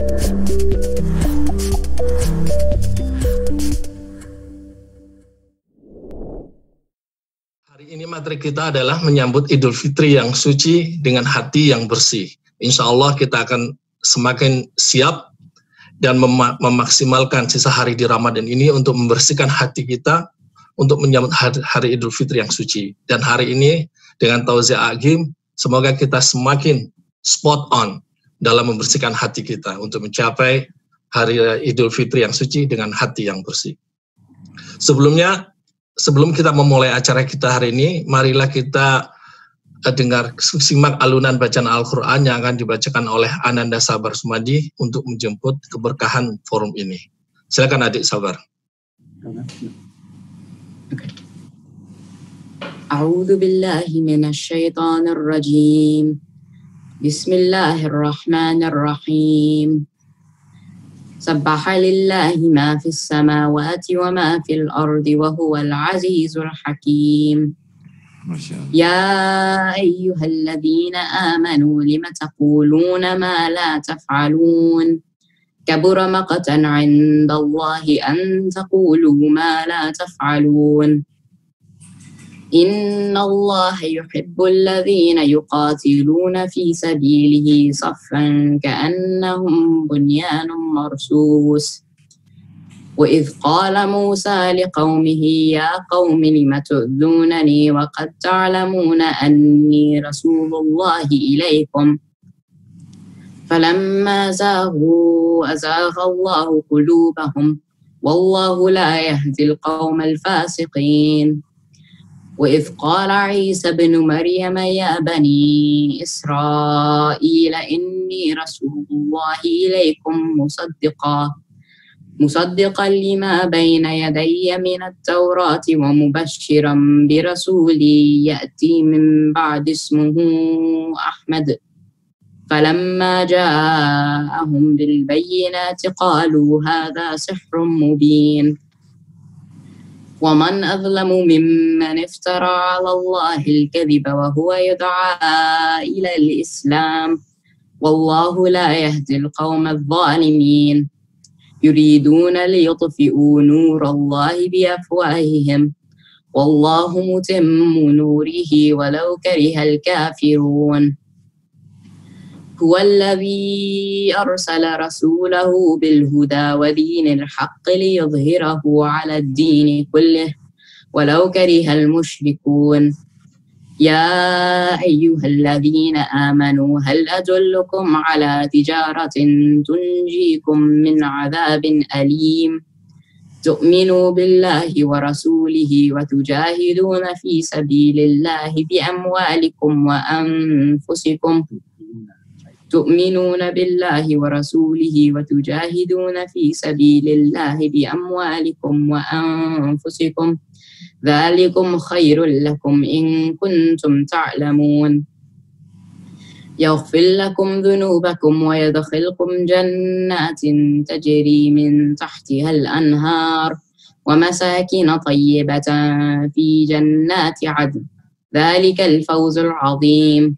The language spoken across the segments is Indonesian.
Hari ini materi kita adalah menyambut Idul Fitri yang suci dengan hati yang bersih. Insya Allah kita akan semakin siap dan memaksimalkan sisa hari di Ramadan ini untuk membersihkan hati kita untuk menyambut hari Idul Fitri yang suci. Dan hari ini dengan tausiah agim, semoga kita semakin spot on dalam membersihkan hati kita untuk mencapai hari Idul Fitri yang suci dengan hati yang bersih. Sebelum kita memulai acara kita hari ini, marilah kita simak alunan bacaan Al-Quran yang akan dibacakan oleh Ananda Sabar Sumadi untuk menjemput keberkahan forum ini. Silakan adik Sabar. A'udzu billahi minasy syaithanir rajim. Bismillahirrahmanirrahim. Sabbaha lillahi ma fis samawati wa ma fil ardi wa huwal azizul hakim. Ya ayyuhalladzina amanu lima taquluna ma la taf'alun. Kabura maqtan 'indallahi an taqulu ma la taf'alun. Inna Allah yuhibbul ladzina yuqatiluna fi sabilihi saffan ka'annahum bunyanun marsus. Wa idh qala Musa liqaumihi ya qaumi lima tu'dhunani wa qad ta'lamuna anni rasulullahi ilaikum. Falamma zaghu azagha Allahu qulubahum wallahu la yahdil qaumal fasiqin. وإذ قال عيسى ابن مريم يا بني إسرائيل إني رسول الله إليكم مصدقا لما بين يدي من التوراة ومبشرا برسول يأتي من بعد اسمه أحمد فلما جاءهم بالبينات قالوا هذا سحر مبين ومن أظلم ممن افترى على الله الكذب وهو يدعى إلى الإسلام والله لا يهدي القوم الظالمين يريدون ليطفئوا نور الله بأفواههم والله متم نوره ولو كره الكافرون هو الذي أرسل رسوله بالهدى ودين الحق ليظهره على الدين كله ولو كره المشركون يا أيها الذين آمنوا هل أدلكم على تجارة تنجيكم من عذاب أليم تؤمنوا بالله ورسوله وتجاهدون في سبيل الله بأموالكم وأنفسكم تؤمنون بالله ورسوله وتجاهدون في سبيل الله بأموالكم وأنفسكم ذلكم خير لكم إن كنتم تعلمون يغفر لكم ذنوبكم ويدخلكم جنات تجري من تحتها الأنهار ومساكن طيبة في جنات عدن ذلك الفوز العظيم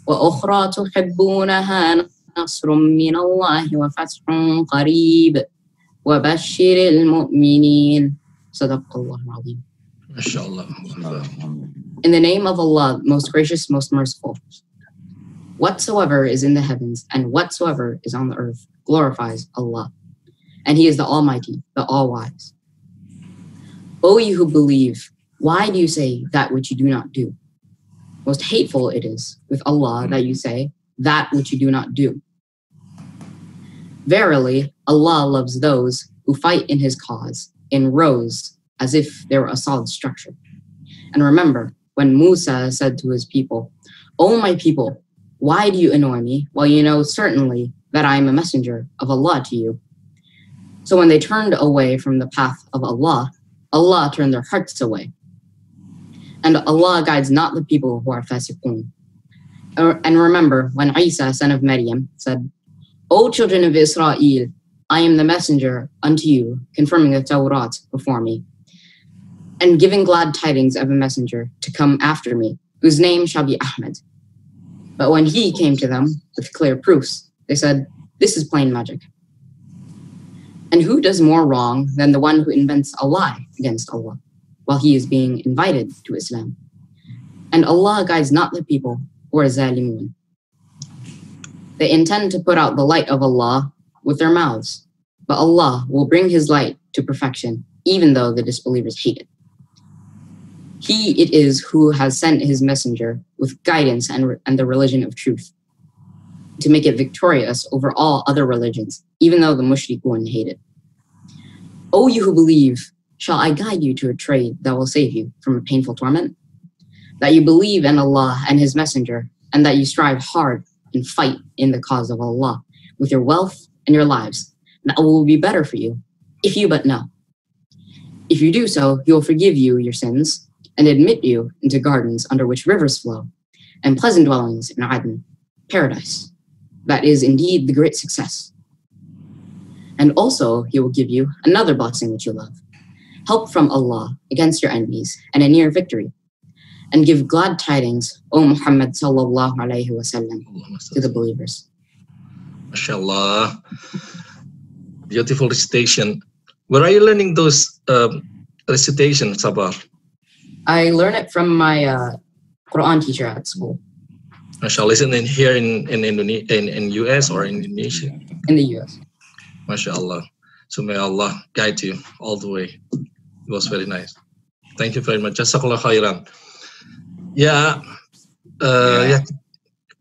وأخرى تحبونها نصر من الله وفتح قريب وبشر المؤمنين صدق الله العظيم. In the name of Allah, most gracious, most merciful. Whatsoever is in the heavens and whatsoever is on the earth glorifies Allah. And He is the Almighty, the All-Wise. O you who believe, why do you say that which you do not do? Most hateful it is with Allah that you say that which you do not do. Verily, Allah loves those who fight in His cause in rows as if they were a solid structure. And remember when Musa said to his people, O my people, why do you annoy me while you know certainly that I am a messenger of Allah to you? So when they turned away from the path of Allah, Allah turned their hearts away. And Allah guides not the people who are fasiqun. And remember when Isa, son of Maryam, said, O children of Israel, I am the messenger unto you, confirming the Tawrat before me, and giving glad tidings of a messenger to come after me, whose name shall be Ahmed. But when he came to them with clear proofs, they said, This is plain magic. And who does more wrong than the one who invents a lie against Allah while he is being invited to Islam? And Allah guides not the people who are zalimun. They intend to put out the light of Allah with their mouths, but Allah will bring his light to perfection, even though the disbelievers hate it. He it is who has sent his messenger with guidance and the religion of truth, to make it victorious over all other religions, even though the mushrikun hate it. O you who believe, shall I guide you to a trade that will save you from a painful torment? That you believe in Allah and his messenger, and that you strive hard and fight in the cause of Allah with your wealth and your lives. That will be better for you, if you but know. If you do so, he will forgive you your sins and admit you into gardens under which rivers flow, and pleasant dwellings in Aden, paradise. That is indeed the great success. And also he will give you another blessing which you love, help from Allah against your enemies and a near victory. And give glad tidings, O Muhammad sallallahu alaihi wasallam, to the believers. MashaAllah. Beautiful recitation. Where are you learning those recitation, Sabar? I learned it from my Quran teacher at school. MashaAllah. Isn't it here in Indonesia, in US or in Indonesia? In the US. MashaAllah. So may Allah guide you all the way. It was very nice. Thank you very much. Jazakallah khairan. Ya, ya,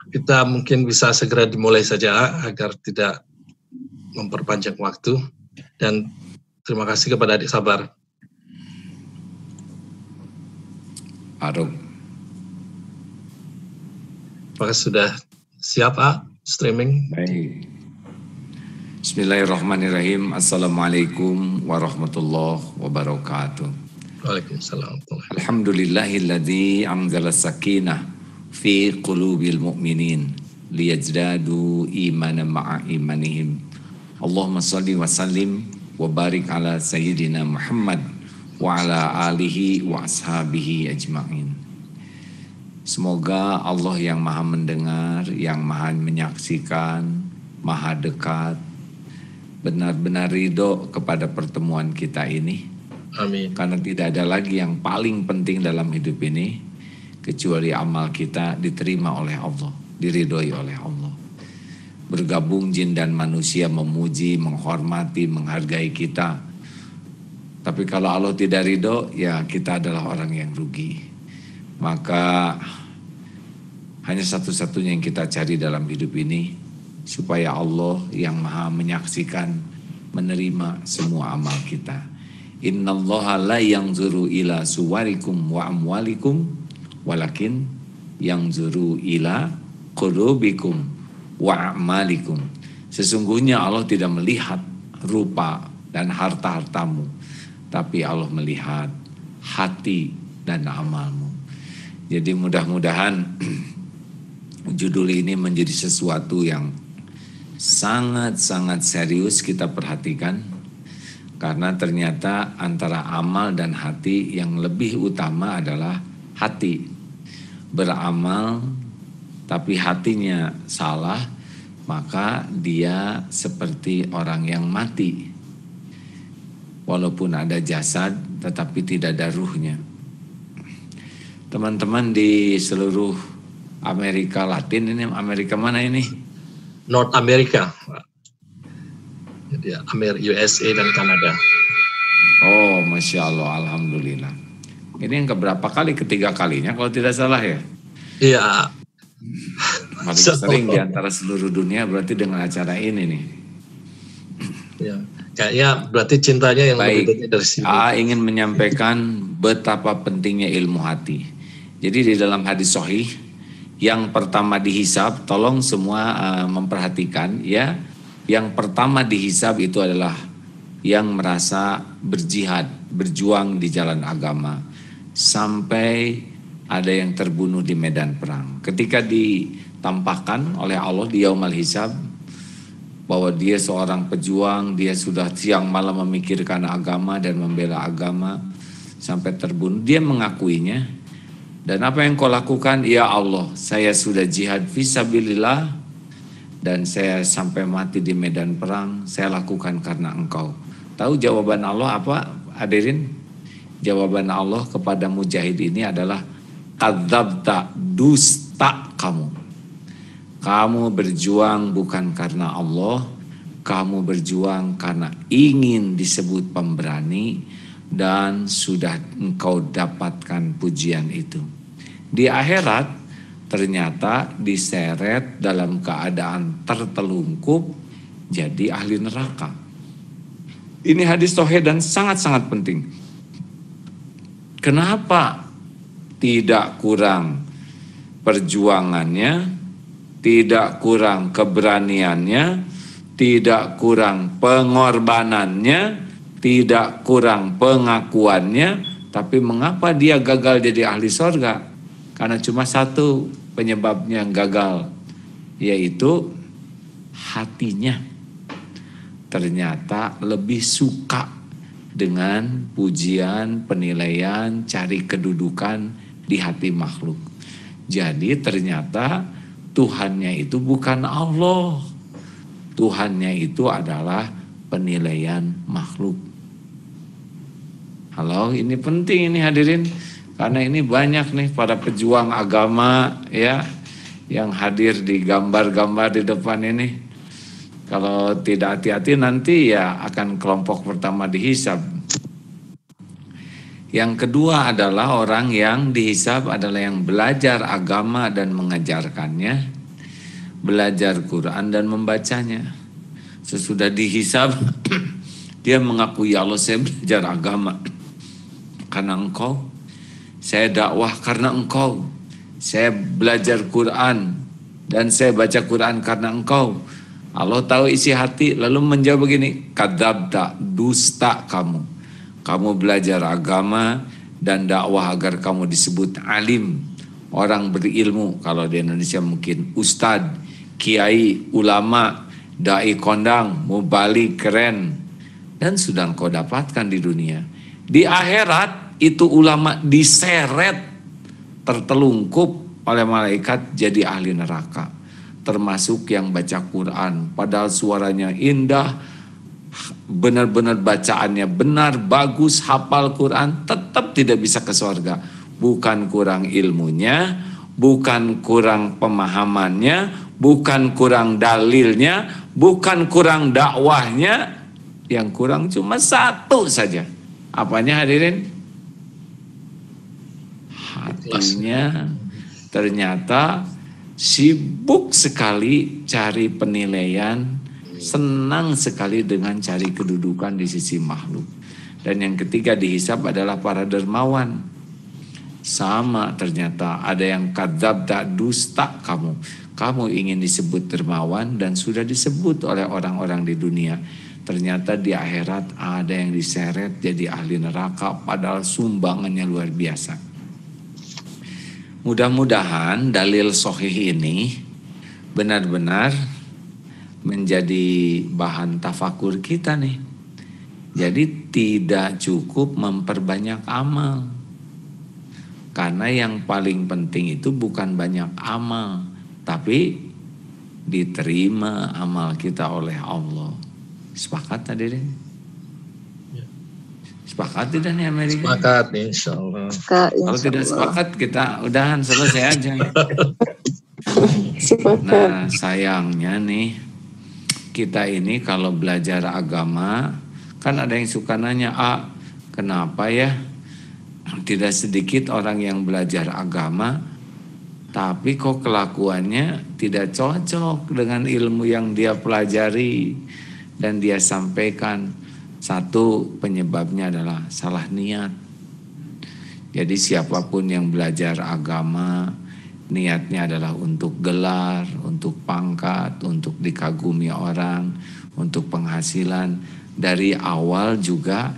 kita mungkin bisa segera dimulai saja agar tidak memperpanjang waktu. Dan terima kasih kepada adik Sabar. Arung. Apakah sudah siap, streaming? Baik. Bismillahirrahmanirrahim. Assalamualaikum warahmatullahi wabarakatuh. Waalaikumsalam. Alhamdulillahilladzi anzala sakinah fi qulubil mu'minin liyazdadu imanan ma'a imanihim. Allahumma salli wa sallim wa barik ala sayyidina Muhammad wa ala alihi wa ashabihi ajma'in. Semoga Allah yang maha mendengar, yang maha menyaksikan, maha dekat, benar-benar ridho kepada pertemuan kita ini. Amin. Karena tidak ada lagi yang paling penting dalam hidup ini kecuali amal kita diterima oleh Allah, diridhoi oleh Allah. Bergabung jin dan manusia memuji, menghormati, menghargai kita. Tapi kalau Allah tidak ridho, ya kita adalah orang yang rugi. Maka hanya satu-satunya yang kita cari dalam hidup ini, supaya Allah yang maha menyaksikan, menerima semua amal kita. Innallaha la yanzuru ila suwarikum wa amwalikum walakin yanzuru ila qulubikum wa a'malikum. Sesungguhnya Allah tidak melihat rupa dan harta-hartamu, tapi Allah melihat hati dan amalmu. Jadi mudah-mudahan judul ini menjadi sesuatu yang sangat-sangat serius kita perhatikan. Karena ternyata antara amal dan hati yang lebih utama adalah hati. Beramal tapi hatinya salah, maka dia seperti orang yang mati. Walaupun ada jasad tetapi tidak ada ruhnya. Teman-teman di seluruh Amerika Latin, ini Amerika mana ini? North America. Jadi USA dan Kanada. Oh, Masya Allah, Alhamdulillah. Ini yang keberapa kali? Ketiga kalinya kalau tidak salah ya? Iya. Paling sering di antara seluruh dunia berarti dengan acara ini nih. Ya, kayaknya berarti cintanya yang baik. Lebih dari sini. Ingin menyampaikan betapa pentingnya ilmu hati. Jadi di dalam hadis sahih yang pertama dihisab, tolong semua memperhatikan ya. Yang pertama dihisab itu adalah yang merasa berjihad, berjuang di jalan agama sampai ada yang terbunuh di medan perang. Ketika ditampakkan oleh Allah di yaumul hisab bahwa dia seorang pejuang, dia sudah siang malam memikirkan agama dan membela agama sampai terbunuh, dia mengakuinya. Dan apa yang kau lakukan? Ya Allah, saya sudah jihad fisabilillah dan saya sampai mati di medan perang, saya lakukan karena engkau. Tahu jawaban Allah apa, hadirin? Jawaban Allah kepada mujahid ini adalah kadzabta, dusta kamu. Kamu berjuang bukan karena Allah, kamu berjuang karena ingin disebut pemberani dan sudah engkau dapatkan pujian itu. Di akhirat ternyata diseret dalam keadaan tertelungkup jadi ahli neraka. Ini hadis tauhid dan sangat-sangat penting. Kenapa tidak kurang perjuangannya, tidak kurang keberaniannya, tidak kurang pengorbanannya, tidak kurang pengakuannya, tapi mengapa dia gagal jadi ahli sorga? Karena cuma satu penyebabnya gagal, yaitu hatinya. Ternyata lebih suka dengan pujian, penilaian, cari kedudukan di hati makhluk. Jadi ternyata Tuhannya itu bukan Allah. Tuhannya itu adalah penilaian makhluk. Halo, ini penting ini hadirin. Karena ini banyak nih para pejuang agama ya yang hadir di gambar-gambar di depan ini. Kalau tidak hati-hati nanti ya akan kelompok pertama dihisab. Yang kedua adalah orang yang dihisab adalah yang belajar agama dan mengajarkannya, belajar Quran dan membacanya. Sesudah dihisab dia mengakui, ya Allah, saya belajar agama karena engkau, saya dakwah karena engkau, saya belajar Quran dan saya baca Quran karena engkau. Allah tahu isi hati, lalu menjawab begini, kadzabta, dusta kamu. Kamu belajar agama dan dakwah agar kamu disebut alim, orang berilmu. Kalau di Indonesia mungkin ustadz, kiai, ulama, dai kondang, mubalik, keren. Dan sudah kau dapatkan di dunia. Di akhirat itu ulama diseret, tertelungkup oleh malaikat jadi ahli neraka. Termasuk yang baca Quran, padahal suaranya indah, benar-benar bacaannya benar, bagus, hafal Quran, tetap tidak bisa ke surga. Bukan kurang ilmunya, bukan kurang pemahamannya, bukan kurang dalilnya, bukan kurang dakwahnya, yang kurang cuma satu saja. Apanya hadirin? Hatinya ternyata sibuk sekali cari penilaian, senang sekali dengan cari kedudukan di sisi makhluk. Dan yang ketiga dihisab adalah para dermawan. Sama ternyata, ada yang kadzabta, dusta kamu. Kamu ingin disebut dermawan dan sudah disebut oleh orang-orang di dunia. Ternyata di akhirat ada yang diseret jadi ahli neraka padahal sumbangannya luar biasa. Mudah-mudahan dalil sahih ini benar-benar menjadi bahan tafakur kita nih. Jadi tidak cukup memperbanyak amal. Karena yang paling penting itu bukan banyak amal, tapi diterima amal kita oleh Allah. Sepakat hadirin? Sepakat tidak nih Amerika? Sepakat, insya Allah. Kalau tidak sepakat kita udahan, selesai aja. Nah sayangnya nih, kita ini kalau belajar agama, kan ada yang suka nanya, kenapa ya tidak sedikit orang yang belajar agama, tapi kok kelakuannya tidak cocok dengan ilmu yang dia pelajari dan dia sampaikan. Satu penyebabnya adalah salah niat. Jadi siapapun yang belajar agama, niatnya adalah untuk gelar, untuk pangkat, untuk dikagumi orang, untuk penghasilan. Dari awal juga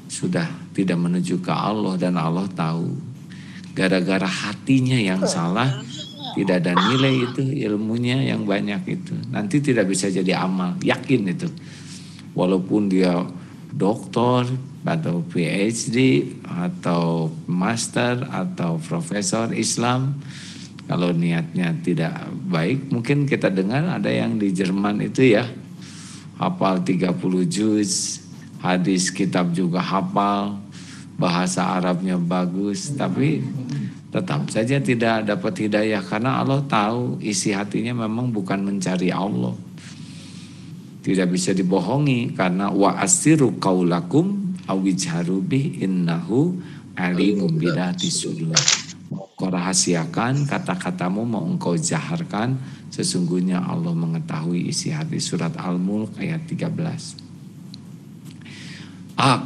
sudah tidak menuju ke Allah dan Allah tahu. Gara-gara hatinya yang salah, tidak ada nilai itu ilmunya yang banyak itu. Nanti tidak bisa jadi amal, yakin itu. Walaupun dia doktor atau PhD atau master atau profesor Islam, Kalau niatnya tidak baik, mungkin kita dengar ada yang di Jerman itu ya, hafal 30 juz, hadis kitab juga hafal, bahasa Arabnya bagus, tapi tetap saja tidak dapat hidayah karena Allah tahu isi hatinya memang bukan mencari Allah. Tidak bisa dibohongi karena wa asiru qaulakum awijharu bih innahu alimum bidati sudur. Kau rahasiakan kata-katamu, mau engkau jaharkan, sesungguhnya Allah mengetahui isi hati. Surat Al-Mulk ayat 13.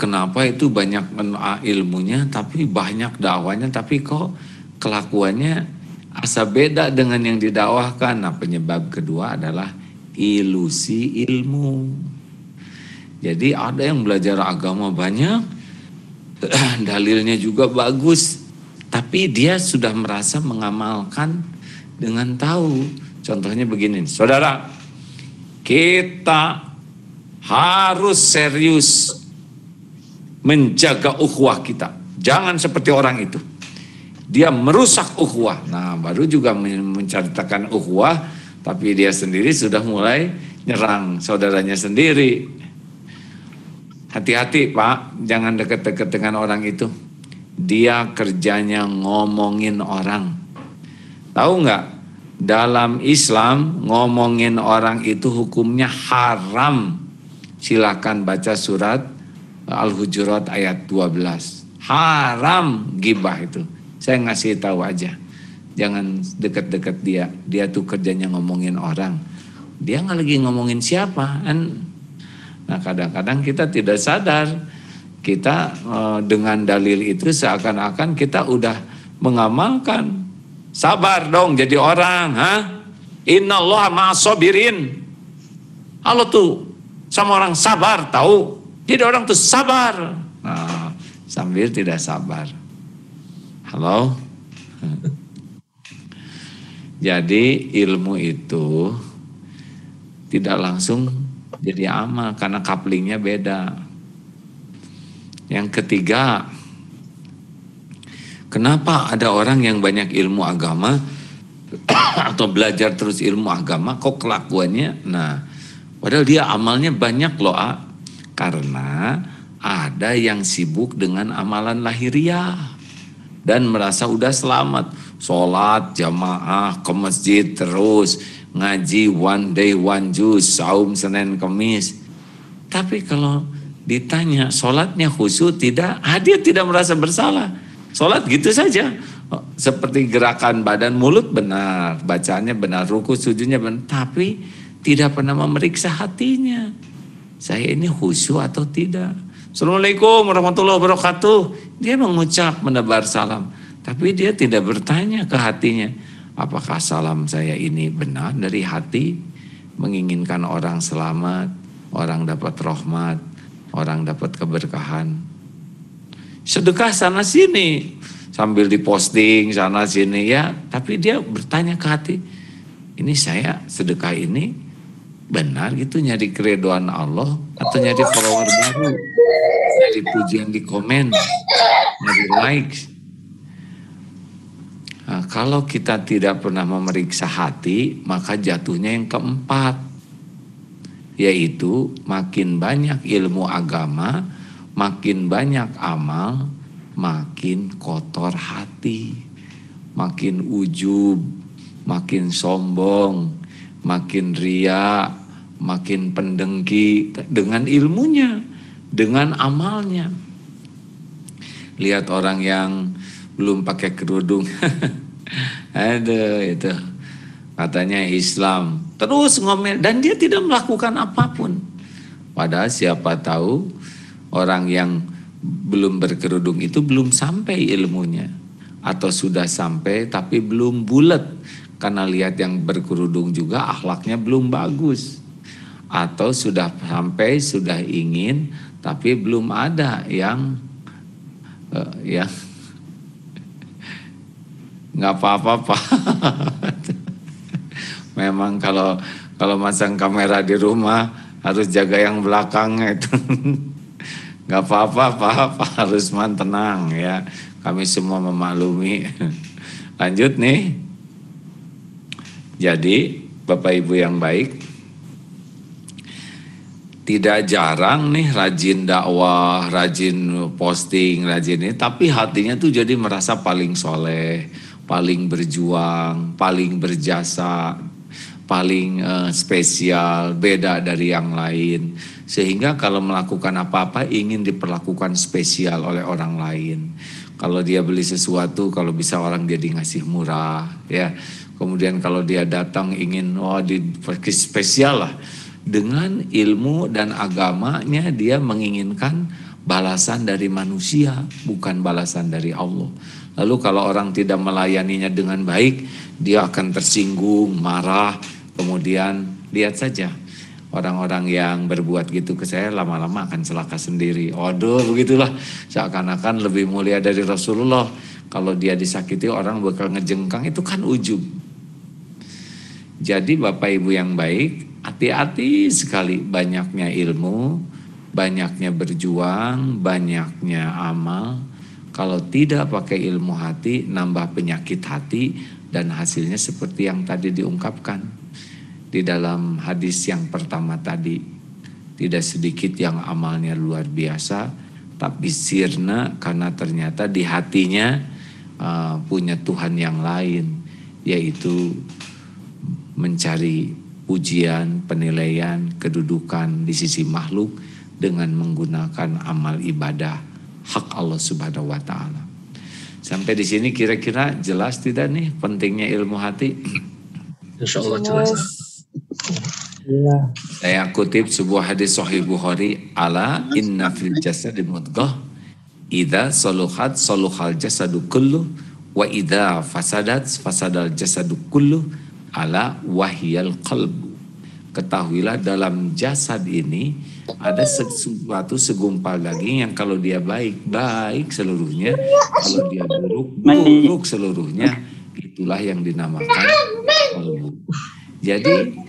Kenapa itu banyak ilmunya tapi banyak dakwanya, tapi kok kelakuannya asa beda dengan yang didakwahkan? Nah, penyebab kedua adalah ilusi ilmu. Jadi ada yang belajar agama banyak, dalilnya juga bagus, tapi dia sudah merasa mengamalkan dengan tahu. Contohnya begini, saudara, kita harus serius menjaga ukhuwah kita. Jangan seperti orang itu, dia merusak ukhuwah. Nah, baru juga menceritakan ukhuwah, tapi dia sendiri sudah mulai nyerang saudaranya sendiri. Hati-hati Pak, jangan dekat-dekat dengan orang itu. Dia kerjanya ngomongin orang. Tahu nggak? Dalam Islam ngomongin orang itu hukumnya haram. Silakan baca surat Al-Hujurat ayat 12. Haram gibah itu. Saya ngasih tahu aja. Jangan dekat-dekat dia. Dia tuh kerjanya ngomongin orang. Dia nggak lagi ngomongin siapa. Nah, kadang-kadang kita tidak sadar. Kita dengan dalil itu seakan-akan kita udah mengamalkan. Sabar dong jadi orang, Innallaha ma'as-sabirin. Allah tuh sama orang sabar, tahu? Jadi orang tuh sabar. Nah, sambil tidak sabar. Halo? Jadi ilmu itu tidak langsung jadi amal karena couplingnya beda. Yang ketiga, kenapa ada orang yang banyak ilmu agama atau belajar terus ilmu agama kok kelakuannya, nah padahal dia amalnya banyak loh, karena ada yang sibuk dengan amalan lahiriah dan merasa udah selamat, sholat jamaah, ke masjid terus, ngaji one day one juz, saum Senin Kamis. Tapi kalau ditanya sholatnya khusyuk tidak, dia tidak merasa bersalah. Sholat gitu saja, seperti gerakan badan, mulut benar, bacaannya benar, ruku sujudnya benar, tapi tidak pernah memeriksa hatinya. Saya ini khusyuk atau tidak? Assalamualaikum warahmatullahi wabarakatuh. Dia mengucap, menebar salam, tapi dia tidak bertanya ke hatinya, apakah salam saya ini benar dari hati, menginginkan orang selamat, orang dapat rahmat, orang dapat keberkahan. Sedekah sana sini sambil diposting sana sini ya, tapi dia bertanya ke hati, ini saya sedekah ini benar gitu, nyari keridhaan Allah atau nyari follower baru, nyari pujian di komen, nyari likes. Nah, kalau kita tidak pernah memeriksa hati, maka jatuhnya yang keempat, yaitu makin banyak ilmu agama, makin banyak amal, makin kotor hati, makin ujub, makin sombong, makin ria, makin pendengki dengan ilmunya, dengan amalnya. Lihat orang yang belum pakai kerudung, aduh itu katanya Islam, terus ngomel dan dia tidak melakukan apapun. Padahal siapa tahu orang yang belum berkerudung itu belum sampai ilmunya, atau sudah sampai tapi belum bulat, karena lihat yang berkerudung juga akhlaknya belum bagus, atau sudah sampai, sudah ingin tapi belum ada yang nggak apa-apa. Memang kalau masang kamera di rumah harus jaga yang belakangnya itu. Nggak apa-apa Pak Rusman, tenang ya. Kami semua memaklumi. Lanjut nih. Jadi Bapak Ibu yang baik, tidak jarang nih rajin dakwah, rajin posting, rajin ini, tapi hatinya tuh jadi merasa paling soleh, paling berjuang, paling berjasa, paling spesial, beda dari yang lain. Sehingga kalau melakukan apa-apa ingin diperlakukan spesial oleh orang lain. Kalau dia beli sesuatu, kalau bisa orang jadi ngasih murah, ya. Kemudian kalau dia datang ingin spesial lah. Dengan ilmu dan agamanya dia menginginkan balasan dari manusia, bukan balasan dari Allah. Lalu kalau orang tidak melayaninya dengan baik, dia akan tersinggung, marah. Kemudian lihat saja orang-orang yang berbuat gitu ke saya lama-lama akan celaka sendiri. Waduh, begitulah, seakan-akan lebih mulia dari Rasulullah. Kalau dia disakiti orang bakal ngejengkang, itu kan ujub. Jadi Bapak Ibu yang baik, hati-hati sekali banyaknya ilmu, banyaknya berjuang, banyaknya amal. Kalau tidak pakai ilmu hati, nambah penyakit hati, dan hasilnya seperti yang tadi diungkapkan di dalam hadis yang pertama tadi. Tidak sedikit yang amalnya luar biasa, tapi sirna karena ternyata di hatinya punya Tuhan yang lain, yaitu mencari pujian, penilaian, kedudukan di sisi makhluk dengan menggunakan amal ibadah hak Allah Subhanahu wa taala. Sampai di sini kira-kira jelas tidak nih pentingnya ilmu hati? Insyaallah jelas. Iya. Saya kutip sebuah hadis Sahih Bukhari, ala inna fil jasadi mudghah idza saluhat saluhal jasadu kullu wa idza fasadat fasadal jasadu kullu ala wahyal qalbu. Ketahuilah dalam jasad ini ada sesuatu segumpal daging yang kalau dia baik, baik seluruhnya. Kalau dia buruk, buruk seluruhnya. Itulah yang dinamakan qalbu. Jadi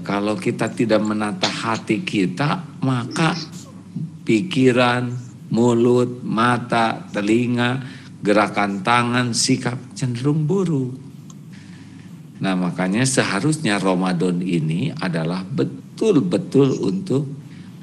kalau kita tidak menata hati kita, maka pikiran, mulut, mata, telinga, gerakan tangan, sikap cenderung buruk. Nah makanya seharusnya Ramadan ini adalah betul-betul untuk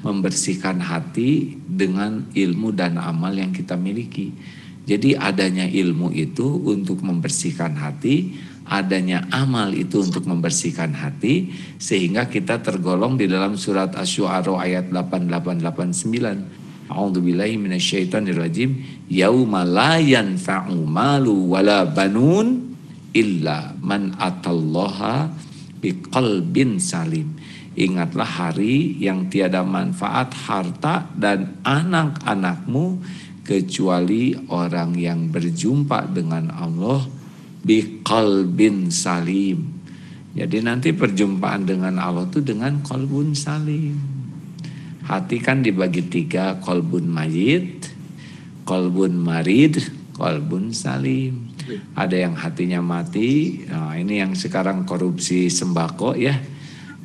membersihkan hati dengan ilmu dan amal yang kita miliki. Jadi adanya ilmu itu untuk membersihkan hati, adanya amal itu untuk membersihkan hati, sehingga kita tergolong di dalam surat Asy-Syu'ara ayat 8889. A'udzubillahi minasyaitonirrajim. Yauma la yanfa'u malu wala banun illa man atallaha biqalbin salim. Ingatlah hari yang tiada manfaat harta dan anak-anakmu kecuali orang yang berjumpa dengan Allah biqalbin salim. Jadi nanti perjumpaan dengan Allah itu dengan qalbun salim. Hati kan dibagi 3, qalbun mayyit, qalbun marid, qalbun salim. Ada yang hatinya mati. Nah, ini yang sekarang korupsi sembako ya.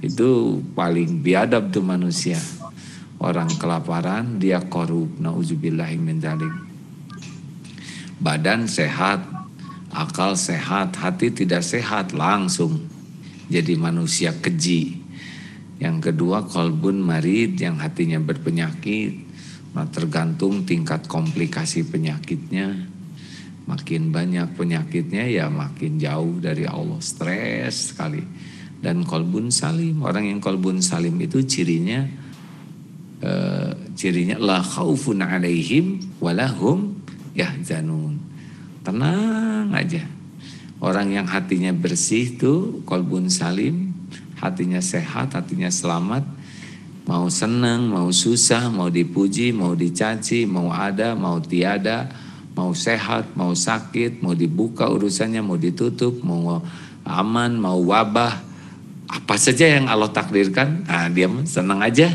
Itu paling biadab tuh manusia. Orang kelaparan dia korup. Nauzubillahi min dzalik. Badan sehat, akal sehat, hati tidak sehat, langsung jadi manusia keji. Yang kedua qalbun marid, yang hatinya berpenyakit. Nah, tergantung tingkat komplikasi penyakitnya. Makin banyak penyakitnya ya makin jauh dari Allah, stres sekali. Dan qalbun salim, orang yang qalbun salim itu cirinya la khaufun alaihim walahum yahzanun. Tenang aja. Orang yang hatinya bersih tuh qalbun salim, hatinya sehat, hatinya selamat. Mau senang, mau susah, mau dipuji, mau dicaci, mau ada, mau tiada, mau sehat, mau sakit, mau dibuka urusannya, mau ditutup, mau aman, mau wabah, apa saja yang Allah takdirkan, nah dia senang aja.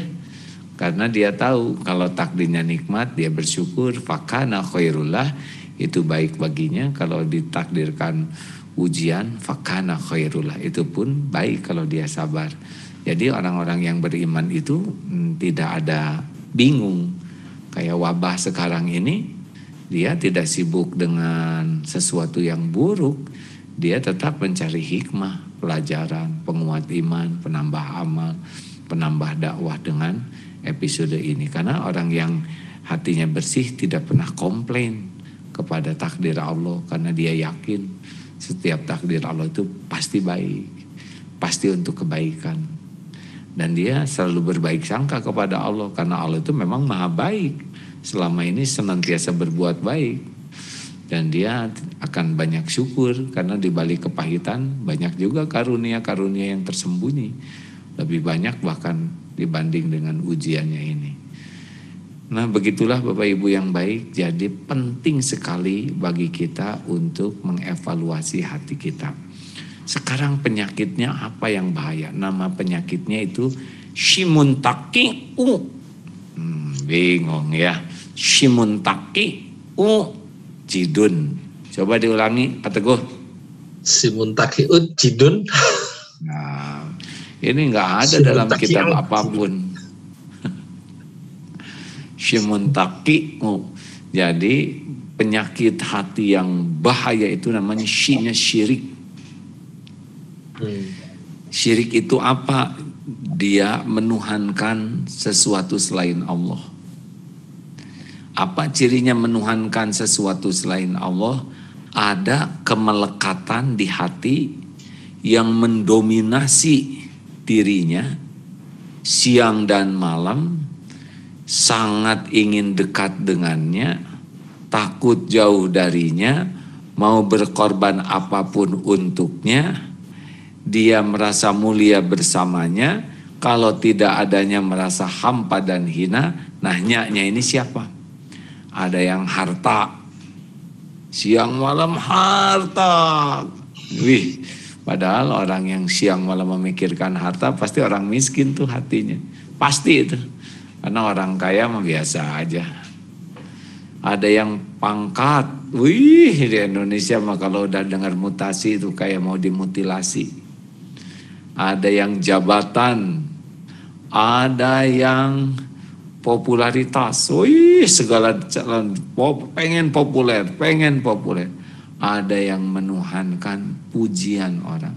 Karena dia tahu kalau takdirnya nikmat, dia bersyukur, fakana khairullah, itu baik baginya. Kalau ditakdirkan ujian, fakana khairullah, itu pun baik kalau dia sabar. Jadi orang-orang yang beriman itu tidak ada bingung. Kayak wabah sekarang ini, dia tidak sibuk dengan sesuatu yang buruk. Dia tetap mencari hikmah. pelajaran, penguat iman, penambah amal, penambah dakwah dengan episode ini. Karena orang yang hatinya bersih tidak pernah komplain kepada takdir Allah, karena dia yakin setiap takdir Allah itu pasti baik, pasti untuk kebaikan. Dan dia selalu berbaik sangka kepada Allah, karena Allah itu memang maha baik, selama ini senantiasa berbuat baik. Dan dia akan banyak syukur, karena di balik kepahitan banyak juga karunia-karunia yang tersembunyi, lebih banyak bahkan dibanding dengan ujiannya ini. Nah, begitulah Bapak Ibu yang baik. Jadi penting sekali bagi kita untuk mengevaluasi hati kita. Sekarang penyakitnya apa yang bahaya? Nama penyakitnya itu shimuntaki'u. Bingung ya. Shimuntaki'u jidun. Coba diulangi Pak Teguh. Shimuntaki'u jidun. Nah, ini nggak ada dalam kitab apapun. Shimuntaki'u. Jadi penyakit hati yang bahaya itu namanya syirik. Syirik itu apa? Dia menuhankan sesuatu selain Allah. Apa cirinya menuhankan sesuatu selain Allah? Ada kemelekatan di hati yang mendominasi dirinya siang dan malam, sangat ingin dekat dengannya, takut jauh darinya, mau berkorban apapun untuknya. Dia merasa mulia bersamanya, kalau tidak adanya merasa hampa dan hina. Nah, nyaknya ini siapa? Ada yang harta, siang malam harta. Wih, padahal orang yang siang malam memikirkan harta pasti orang miskin tuh hatinya. Pasti itu. Karena orang kaya mah biasa aja. Ada yang pangkat. Wih, di Indonesia mah kalau udah dengar mutasi itu kayak mau dimutilasi. Ada yang jabatan. Ada yang popularitas, wih segala calon pengen populer. Ada yang menuhankan pujian orang,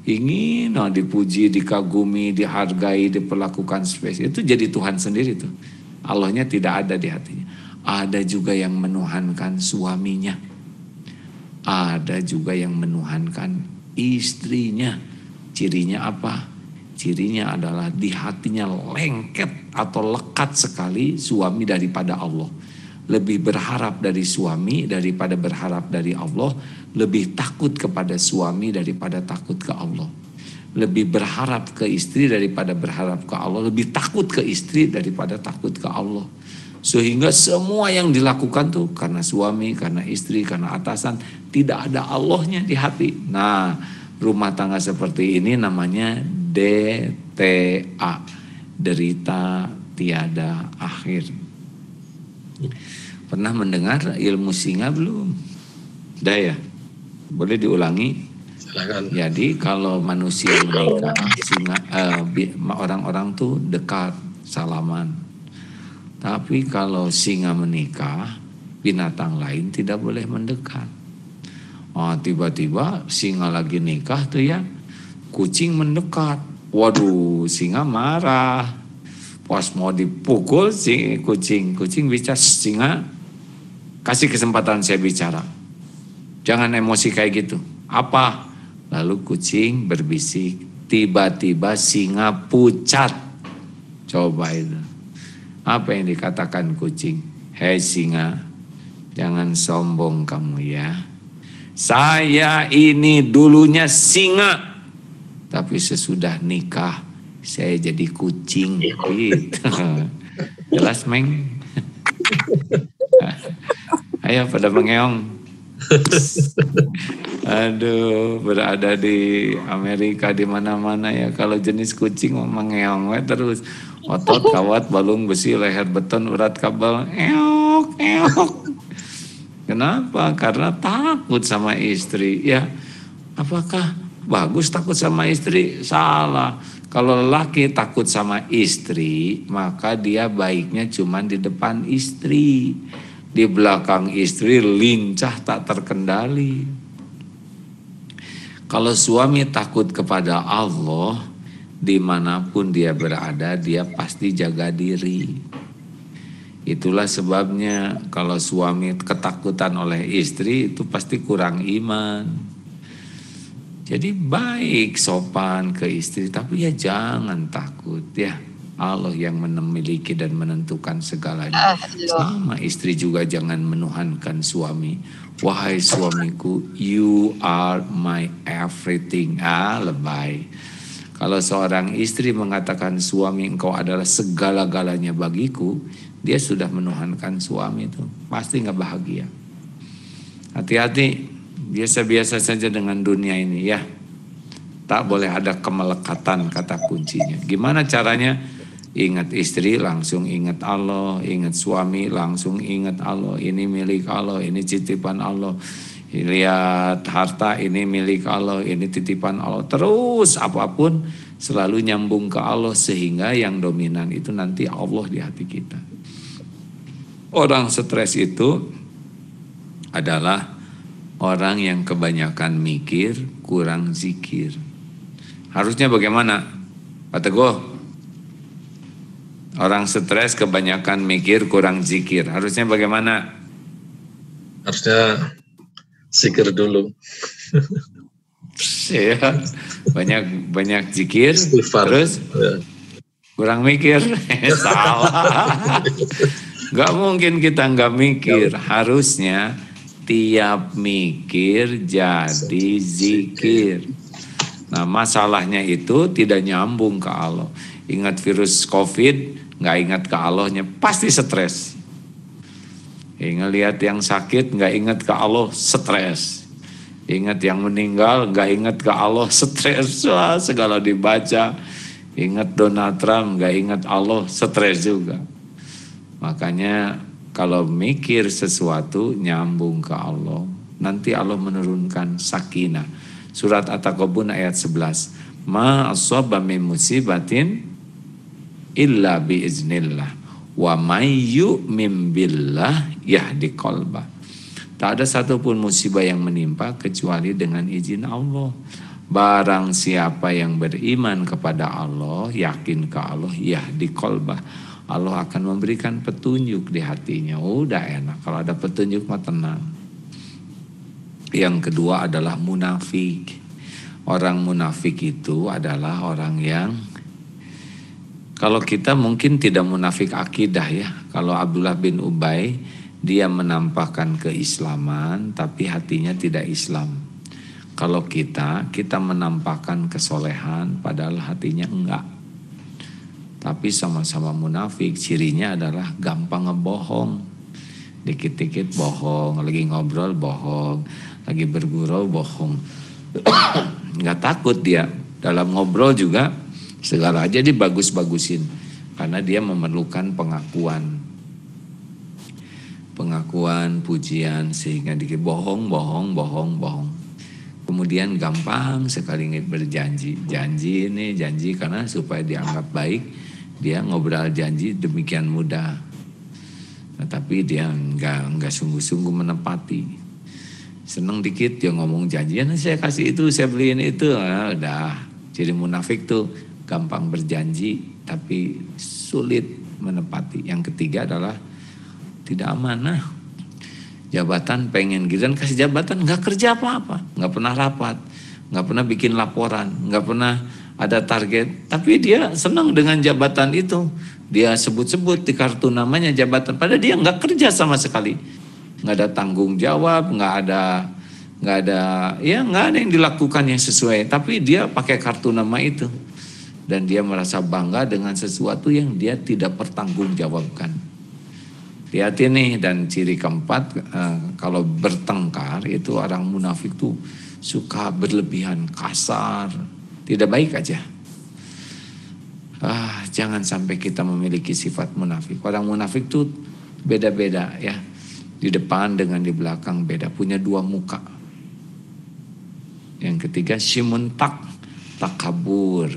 ingin dipuji, dikagumi, dihargai, diperlakukan spesial. Itu jadi Tuhan sendiri tuh. Allahnya tidak ada di hatinya. Ada juga yang menuhankan suaminya, ada juga yang menuhankan istrinya. Cirinya apa? Cirinya adalah di hatinya lengket atau lekat sekali suami daripada Allah. Lebih berharap dari suami daripada berharap dari Allah. Lebih takut kepada suami daripada takut ke Allah. Lebih berharap ke istri daripada berharap ke Allah. Lebih takut ke istri daripada takut ke Allah. Sehingga semua yang dilakukan tuh karena suami, karena istri, karena atasan. Tidak ada Allahnya di hati. Nah, rumah tangga seperti ini namanya DTA, derita tiada akhir. Pernah mendengar ilmu singa belum? Udah ya? Boleh diulangi? Silakan. Jadi kalau manusia menikah, orang-orang tuh dekat, salaman. Tapi kalau singa menikah, binatang lain tidak boleh mendekat. Oh, tiba-tiba singa lagi nikah tuh ya, kucing mendekat. Waduh, singa marah. Pas mau dipukul si kucing bicara, singa kasih kesempatan saya bicara. Jangan emosi kayak gitu. Apa? Lalu kucing berbisik. Tiba-tiba singa pucat. Coba itu. Apa yang dikatakan kucing? Hei singa, jangan sombong kamu ya. Saya ini dulunya singa, tapi sesudah nikah saya jadi kucing. Gitu. Jelas Meng? Ayo pada mengeong. Aduh, berada di Amerika di mana-mana ya, kalau jenis kucing mengeong terus. Otot, kawat, balung besi, leher beton, urat kabel, eok, eok. Kenapa? Karena takut sama istri. Ya, apakah bagus takut sama istri? Salah. Kalau lelaki takut sama istri, maka dia baiknya cuma di depan istri. Di belakang istri lincah tak terkendali. Kalau suami takut kepada Allah, dimanapun dia berada, dia pasti jaga diri. Itulah sebabnya kalau suami ketakutan oleh istri itu pasti kurang iman. Jadi baik sopan ke istri, tapi ya jangan takut ya. Allah yang memiliki dan menentukan segalanya. Sama istri juga jangan menuhankan suami. Wahai suamiku, you are my everything. Lebay. Kalau seorang istri mengatakan suami engkau adalah segala-galanya bagiku, dia sudah menuhankan suami itu. Pasti gak bahagia. Hati-hati, biasa-biasa saja dengan dunia ini ya. Tak boleh ada kemelekatan kata kuncinya. Gimana caranya? Ingat istri langsung ingat Allah, ingat suami langsung ingat Allah. Ini milik Allah, ini titipan Allah. Lihat harta ini milik Allah, ini titipan Allah. Terus apapun selalu nyambung ke Allah sehingga yang dominan itu nanti Allah di hati kita. Orang stres itu adalah orang yang kebanyakan mikir, kurang zikir. Harusnya bagaimana? Pak Teguh? Orang stres kebanyakan mikir, kurang zikir. Harusnya bagaimana? Harusnya zikir dulu. Ya, banyak zikir, Istighfar. terus Ya. kurang mikir. Salah. Gak mungkin kita gak mikir. Harusnya tiap mikir jadi zikir. Nah, masalahnya itu tidak nyambung ke Allah. Ingat virus COVID, gak ingat ke Allahnya, pasti stres. Ngelihat yang sakit, gak ingat ke Allah, stres. Ingat yang meninggal, gak ingat ke Allah, stres. Wah, segala dibaca. Ingat Donald Trump, gak ingat Allah, stres juga. Makanya kalau mikir sesuatu nyambung ke Allah, nanti Allah menurunkan sakinah. Surat At-Taghabun ayat 11. Ma asaba min musibatin illa biiznillah wa may yu'min billah yahdi qalbah. Tak ada satupun musibah yang menimpa kecuali dengan izin Allah. Barang siapa yang beriman kepada Allah, yakin ke Allah, yahdi qalbah, Allah akan memberikan petunjuk di hatinya. Udah enak, kalau ada petunjuk mah tenang. Yang kedua adalah munafik. Orang munafik itu adalah orang yang, kalau kita mungkin tidak munafik akidah ya. Kalau Abdullah bin Ubay, dia menampakkan keislaman tapi hatinya tidak Islam. Kalau kita menampakkan kesolehan padahal hatinya enggak. Tapi sama-sama munafik, cirinya adalah gampang ngebohong. Dikit-dikit bohong, lagi ngobrol bohong, lagi bergurau bohong. Enggak takut dia, dalam ngobrol juga segala aja dibagus-bagusin. Karena dia memerlukan pengakuan, pujian, sehingga dikit bohong. Kemudian gampang sekali berjanji. Janji karena supaya dianggap baik, dia ngobrol janji demikian mudah. Nah, tapi dia enggak sungguh-sungguh menepati. Seneng dikit dia ngomong janjian, saya kasih itu, saya beliin itu. Nah, udah. Ciri munafik tuh gampang berjanji tapi sulit menepati. Yang ketiga adalah tidak amanah. Jabatan pengen giliran kasih jabatan, nggak kerja apa-apa, nggak pernah rapat, nggak pernah bikin laporan, nggak pernah ada target. Tapi dia senang dengan jabatan itu. Dia sebut-sebut di kartu namanya jabatan, padahal dia nggak kerja sama sekali, nggak ada tanggung jawab, nggak ada yang dilakukan yang sesuai. Tapi dia pakai kartu nama itu dan dia merasa bangga dengan sesuatu yang dia tidak pertanggungjawabkan. Hati-hati nih. Dan ciri keempat, kalau bertengkar itu orang munafik tuh suka berlebihan, kasar, tidak baik aja. Jangan sampai kita memiliki sifat munafik. Orang munafik tuh beda-beda ya, di depan dengan di belakang beda, punya dua muka. Yang ketiga syimuntak, takabur.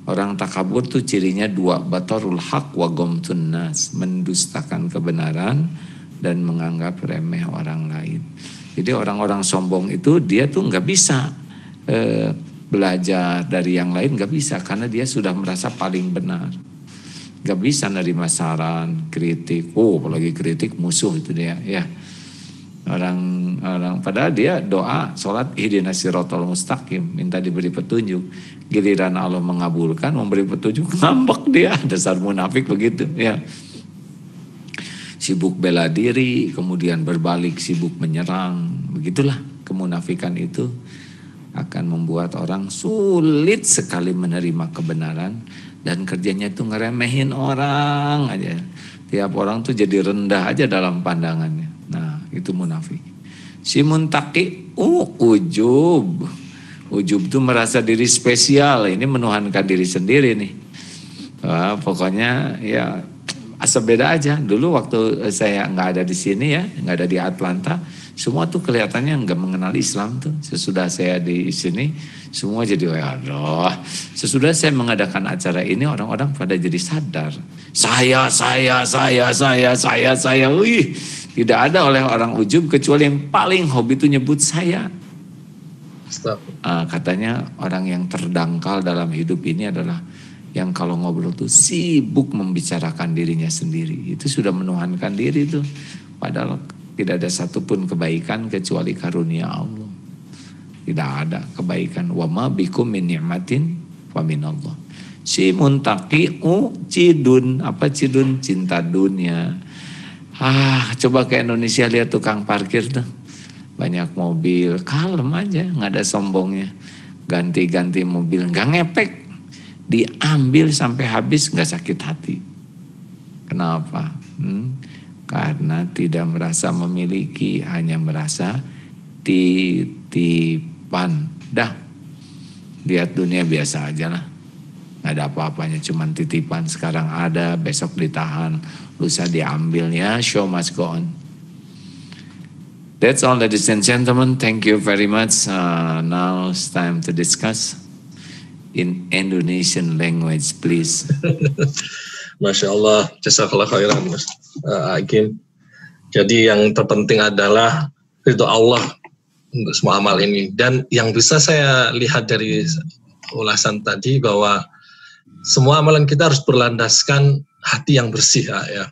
Orang takabur tuh cirinya dua, batarul haq wa gomtun nas, mendustakan kebenaran dan menganggap remeh orang lain. Jadi orang-orang sombong itu dia tuh nggak bisa belajar dari yang lain, nggak bisa karena dia sudah merasa paling benar. Nggak bisa nerima saran, kritik. Apalagi kritik musuh itu dia, ya. Orang padahal dia doa sholat ihdinas siratal mustaqim, minta diberi petunjuk. Giliran Allah mengabulkan, memberi petunjuk, ngambek dia, dasar munafik begitu, ya. Sibuk bela diri, kemudian berbalik sibuk menyerang. Begitulah kemunafikan itu akan membuat orang sulit sekali menerima kebenaran, dan kerjanya itu ngeremehin orang aja. Tiap orang tuh jadi rendah aja dalam pandangannya. Nah, itu munafik. Si muntaki, ujub. Ujub itu merasa diri spesial. Ini menuhankan diri sendiri nih. Pokoknya ya asal beda aja. Dulu waktu saya nggak ada di sini ya, nggak ada di Atlanta, semua tuh kelihatannya nggak mengenal Islam tuh. Sesudah saya di sini, semua jadi waduh. Sesudah saya mengadakan acara ini, orang-orang pada jadi sadar. Saya. Wih, tidak ada oleh orang ujub kecuali yang paling hobi itu nyebut saya. Katanya orang yang terdangkal dalam hidup ini adalah yang kalau ngobrol tuh sibuk membicarakan dirinya sendiri. Itu sudah menuhankan diri tuh. Padahal tidak ada satupun kebaikan kecuali karunia Allah. Tidak ada kebaikan. Wa ma bikum min ni'matin fa minallah. Si muntaqi cidun. Apa cidun? Cinta dunia. Coba ke Indonesia lihat tukang parkir tuh. Banyak mobil, kalem aja, nggak ada sombongnya. Ganti-ganti mobil, nggak ngepek. Diambil sampai habis nggak sakit hati. Kenapa? Karena tidak merasa memiliki, hanya merasa titipan. Dah, lihat dunia biasa aja lah. Nggak ada apa-apanya, cuman titipan. Sekarang ada, besok ditahan, lusa diambil ya. Show must go on. That's all, ladies and gentlemen. Thank you very much. Now it's time to discuss in Indonesian language, please. Masya Allah, jazakallah khairan, Mas Agim. Jadi yang terpenting adalah ridho Allah untuk semua amal ini. Dan yang bisa saya lihat dari ulasan tadi bahwa semua amalan kita harus berlandaskan hati yang bersih, ya.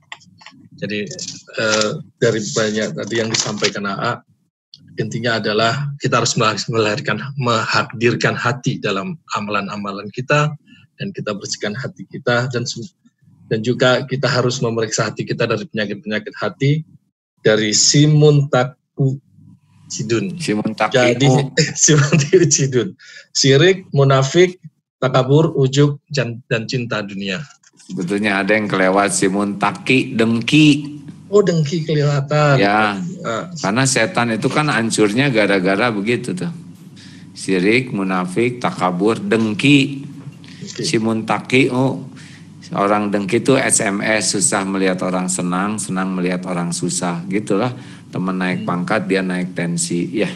Jadi dari banyak tadi yang disampaikan AA, intinya adalah kita harus menghadirkan hati dalam amalan-amalan kita, dan kita bersihkan hati kita, dan juga kita harus memeriksa hati kita dari penyakit-penyakit hati, dari simuntaku cidun. Jadi simuntaku cidun, sirik, munafik, takabur, ujub, dan cinta dunia. Sebetulnya ada yang kelewat simuntaki, dengki. Oh, dengki kelewatan. Ya, karena setan itu kan hancurnya gara-gara begitu tuh. Sirik, munafik, takabur, dengki. Simuntaki, orang dengki itu SMS, susah melihat orang senang, senang melihat orang susah. Gitulah, teman naik pangkat, dia naik tensi. Ya.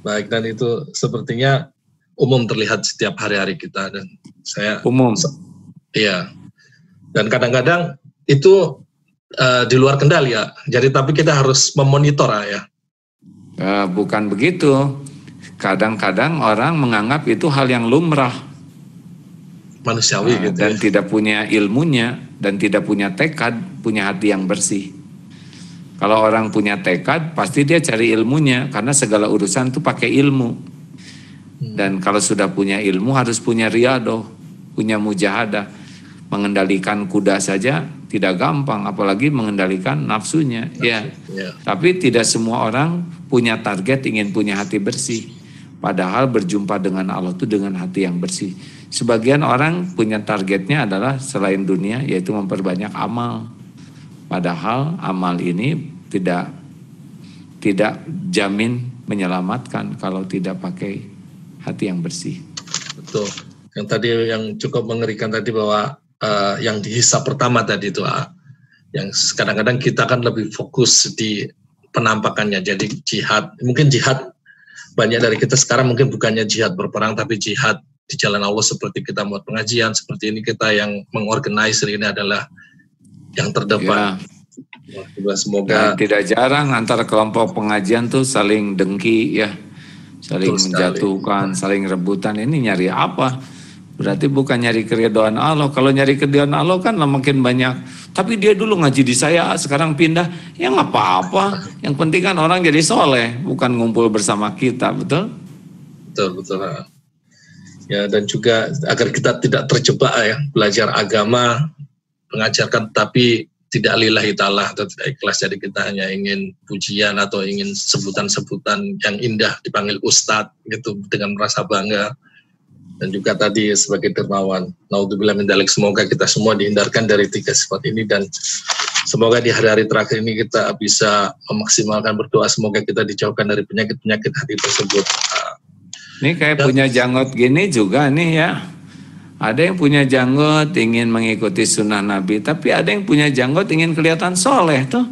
Baik, dan itu sepertinya umum terlihat setiap hari-hari kita, dan saya umum. Iya. Dan kadang-kadang itu di luar kendali ya. Jadi tapi kita harus memonitor ya. Bukan begitu. Kadang-kadang orang menganggap itu hal yang lumrah, manusiawi gitu. Dan tidak punya ilmunya, dan tidak punya tekad, punya hati yang bersih. Kalau orang punya tekad, pasti dia cari ilmunya, karena segala urusan itu pakai ilmu. Dan kalau sudah punya ilmu harus punya riadoh, punya mujahadah. Mengendalikan kuda saja tidak gampang, apalagi mengendalikan nafsunya. Ya. Tapi tidak semua orang punya target ingin punya hati bersih. Padahal berjumpa dengan Allah itu dengan hati yang bersih. Sebagian orang punya targetnya adalah selain dunia, yaitu memperbanyak amal. Padahal amal ini tidak jamin menyelamatkan kalau tidak pakai hati yang bersih. Betul. Yang tadi yang cukup mengerikan tadi bahwa yang dihisap pertama tadi itu, yang kadang-kadang kita kan lebih fokus di penampakannya. Jadi jihad, mungkin jihad banyak dari kita sekarang mungkin bukannya jihad berperang, tapi jihad di jalan Allah, seperti kita buat pengajian seperti ini, kita yang mengorganisir ini adalah yang terdepan. Ya. Semoga. Dan tidak jarang antara kelompok pengajian tuh saling dengki ya. saling Betul sekali. menjatuhkan, saling rebutan. Ini nyari apa? Berarti bukan nyari keridhaan Allah. Kalau nyari keridhaan Allah kan makin banyak. Tapi dia dulu ngaji di saya, sekarang pindah. Ya nggak apa-apa. Yang penting kan orang jadi soleh, bukan ngumpul bersama kita, betul? Betul. Ya, dan juga agar kita tidak terjebak ya, belajar agama, mengajarkan tapi tidak lillahi ta'ala atau tidak ikhlas. Jadi kita hanya ingin pujian atau ingin sebutan-sebutan yang indah, dipanggil ustadz gitu dengan merasa bangga. Dan juga tadi sebagai dermawan, naudzubillah min dzalik, semoga kita semua dihindarkan dari 3 sifat ini, dan semoga di hari-hari terakhir ini kita bisa memaksimalkan berdoa, semoga kita dijauhkan dari penyakit-penyakit hati tersebut. Ini kayak punya janggut gini juga nih ya. Ada yang punya janggut ingin mengikuti sunnah Nabi, tapi ada yang punya janggut ingin kelihatan soleh tuh.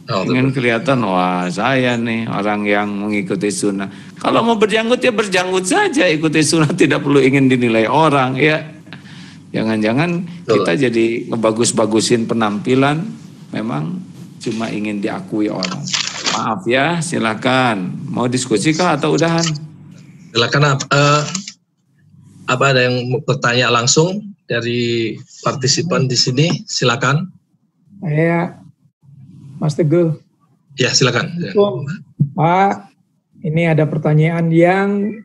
Ingin kelihatan, wah saya nih orang yang mengikuti sunnah. Kalau mau berjanggut ya berjanggut saja, ikuti sunnah, tidak perlu ingin dinilai orang ya. Jangan-jangan kita jadi ngebagus-bagusin penampilan, memang cuma ingin diakui orang. Maaf ya, silakan. Mau diskusi kah atau udahan? Silakan. Apa ada yang mau bertanya langsung dari partisipan di sini? Silakan. Saya Mas Teguh. Ya, silakan. Pak, ini ada pertanyaan yang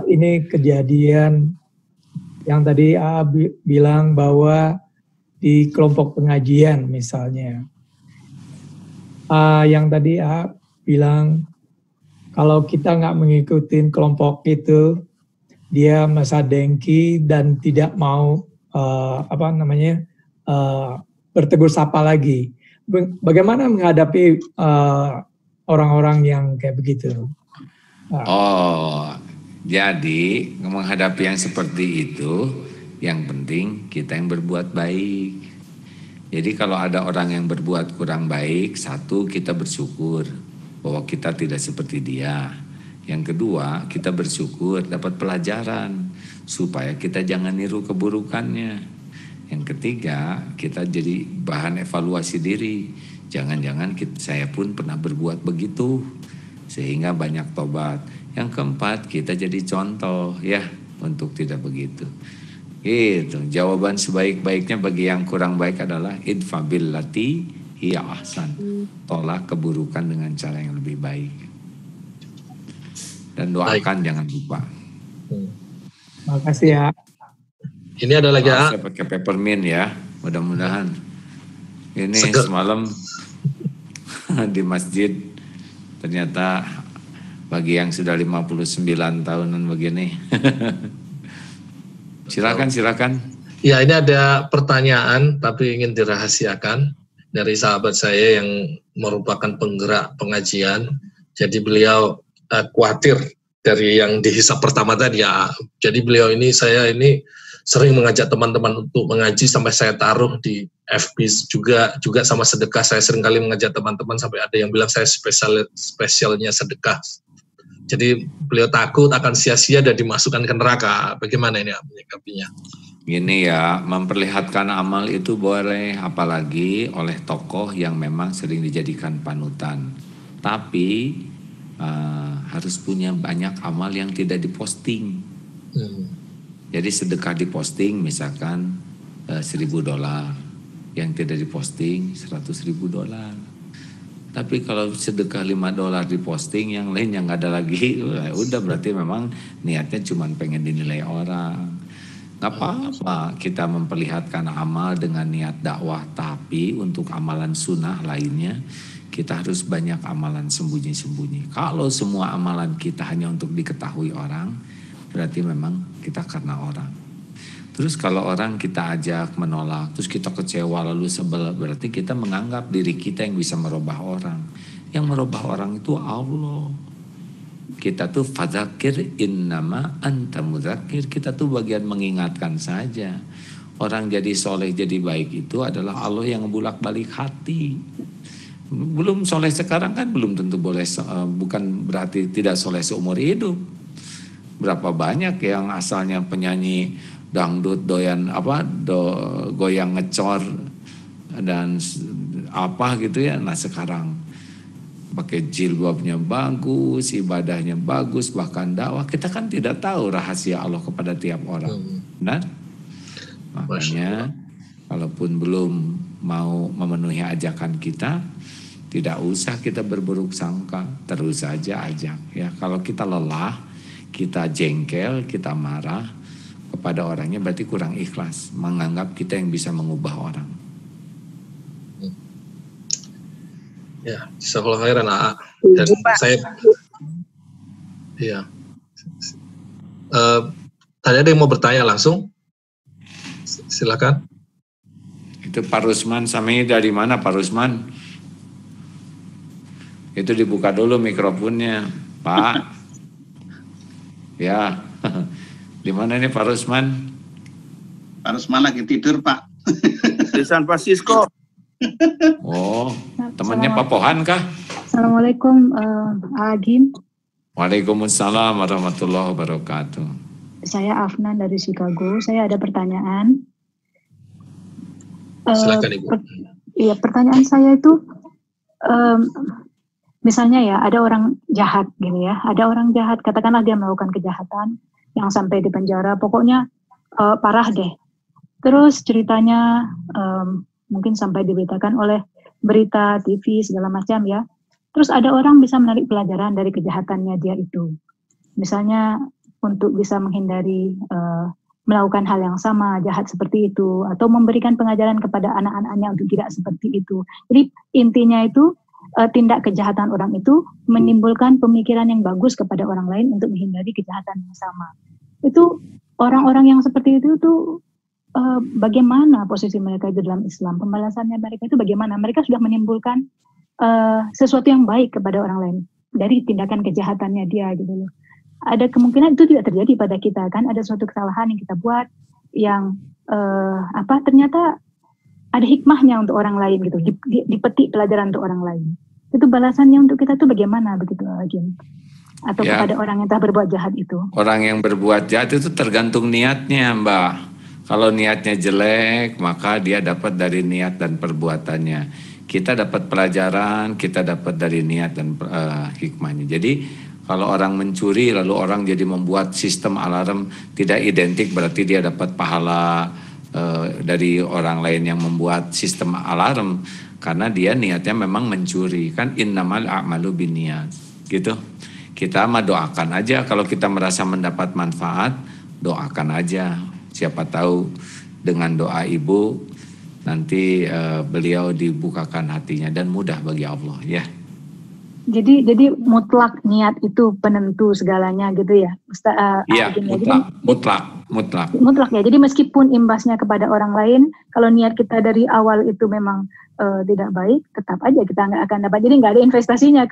ini kejadian yang tadi bilang bahwa di kelompok pengajian misalnya. Yang tadi bilang kalau kita nggak mengikuti kelompok itu, dia merasa dengki dan tidak mau bertegur sapa lagi. Bagaimana menghadapi orang-orang yang kayak begitu? Jadi menghadapi yang seperti itu, yang penting kita yang berbuat baik. Jadi kalau ada orang yang berbuat kurang baik, satu, kita bersyukur bahwa kita tidak seperti dia. Yang kedua, kita bersyukur dapat pelajaran supaya kita jangan niru keburukannya. Yang ketiga, kita jadi bahan evaluasi diri. Jangan-jangan saya pun pernah berbuat begitu, sehingga banyak tobat. Yang keempat, kita jadi contoh ya untuk tidak begitu. Gitu. Jawaban sebaik-baiknya bagi yang kurang baik adalah idfa billati hiya ahsan. Tolak keburukan dengan cara yang lebih baik. Dan doakan jangan lupa. Makasih ya. Ini ada lagi saya pakai peppermint ya, mudah-mudahan. Ini semalam di masjid ternyata bagi yang sudah 59 tahunan begini. Silakan. Ya, ini ada pertanyaan tapi ingin dirahasiakan dari sahabat saya yang merupakan penggerak pengajian. Jadi beliau khawatir dari yang dihisap pertama tadi ya. Jadi beliau ini, saya ini sering mengajak teman-teman untuk mengaji sampai saya taruh di FB juga sama sedekah. Saya sering kali mengajak teman-teman sampai ada yang bilang saya spesialnya sedekah. Jadi beliau takut akan sia-sia dan dimasukkan ke neraka. Bagaimana ini menyikapinya? Gini ya, memperlihatkan amal itu boleh, apalagi oleh tokoh yang memang sering dijadikan panutan. Tapi harus punya banyak amal yang tidak diposting. Jadi sedekah diposting misalkan $1.000, yang tidak diposting $100.000. Tapi kalau sedekah $5 diposting, yang lain yang nggak ada lagi, udah berarti memang niatnya cuma pengen dinilai orang. Nggak apa-apa kita memperlihatkan amal dengan niat dakwah, tapi untuk amalan sunnah lainnya kita harus banyak amalan sembunyi-sembunyi. Kalau semua amalan kita hanya untuk diketahui orang, berarti memang kita karena orang. Terus kalau orang kita ajak menolak, terus kita kecewa lalu sebel, berarti kita menganggap diri kita yang bisa merubah orang. Yang merubah orang itu Allah. Kita tuh fadzakir innama anta mudzakir, kita tuh bagian mengingatkan saja. Orang jadi soleh jadi baik itu adalah Allah yang bolak-balik hati. Belum soleh sekarang kan belum tentu boleh, bukan berarti tidak soleh seumur hidup. Berapa banyak yang asalnya penyanyi dangdut doyan goyang ngecor dan apa gitu ya. Nah sekarang pakai jilbabnya bagus, ibadahnya bagus, bahkan dakwah. Kita kan tidak tahu rahasia Allah kepada tiap orang. Benar? Makanya kalaupun belum mau memenuhi ajakan kita, tidak usah kita berburuk sangka, terus saja ajak. Ya, kalau kita lelah, kita jengkel, kita marah kepada orangnya, berarti kurang ikhlas, menganggap kita yang bisa mengubah orang. Ya, jazakallahu khairan, A. Dan saya, ya, tadi ada yang mau bertanya langsung, silakan. Itu Pak Rusman, Sami dari mana Pak Rusman? Itu dibuka dulu mikrofonnya, Pak. Ya, di mana ini Pak Rusman? Pak Rusman lagi tidur, Pak. Di San Francisco. Oh, temannya Pak Pohan kah? Assalamualaikum, Agim. Waalaikumsalam warahmatullahi wabarakatuh. Saya Afnan dari Chicago. Saya ada pertanyaan. Silakan Ibu. Iya, pertanyaan saya itu, misalnya ya ada orang jahat gitu ya, ada orang jahat, katakanlah dia melakukan kejahatan yang sampai di penjara, pokoknya parah deh. Terus ceritanya mungkin sampai diberitakan oleh berita, TV, segala macam ya. Terus ada orang bisa menarik pelajaran dari kejahatannya dia itu. Misalnya untuk bisa menghindari melakukan hal yang sama, jahat seperti itu, atau memberikan pengajaran kepada anak-anaknya untuk tidak seperti itu. Jadi intinya itu tindak kejahatan orang itu menimbulkan pemikiran yang bagus kepada orang lain untuk menghindari kejahatan yang sama. Itu orang-orang yang seperti itu tuh bagaimana posisi mereka itu dalam Islam? Pembalasannya mereka itu bagaimana? Mereka sudah menimbulkan sesuatu yang baik kepada orang lain dari tindakan kejahatannya dia gitu loh. Ada kemungkinan itu tidak terjadi pada kita kan? Ada suatu kesalahan yang kita buat yang ternyata ada hikmahnya untuk orang lain gitu, dipetik pelajaran untuk orang lain. Itu balasannya untuk kita tuh bagaimana begitu lagi? Atau Ya. kepada orang yang telah berbuat jahat itu? Orang yang berbuat jahat itu tergantung niatnya, Mbak. Kalau niatnya jelek, maka dia dapat dari niat dan perbuatannya. Kita dapat pelajaran, kita dapat dari niat dan hikmahnya. Jadi kalau orang mencuri lalu orang jadi membuat sistem alarm tidak identik, berarti dia dapat pahala dari orang lain yang membuat sistem alarm, karena dia niatnya memang mencuri. Kan innamal a'malu binniyat gitu. Kita mah doakan aja, kalau kita merasa mendapat manfaat, doakan aja. Siapa tahu dengan doa ibu nanti beliau dibukakan hatinya dan mudah bagi Allah ya. Jadi mutlak niat itu penentu segalanya gitu ya, Ustaz. Iya, mutlak Ya. Jadi meskipun imbasnya kepada orang lain, kalau niat kita dari awal itu memang tidak baik, tetap aja kita nggak akan dapat. Jadi nggak ada investasinya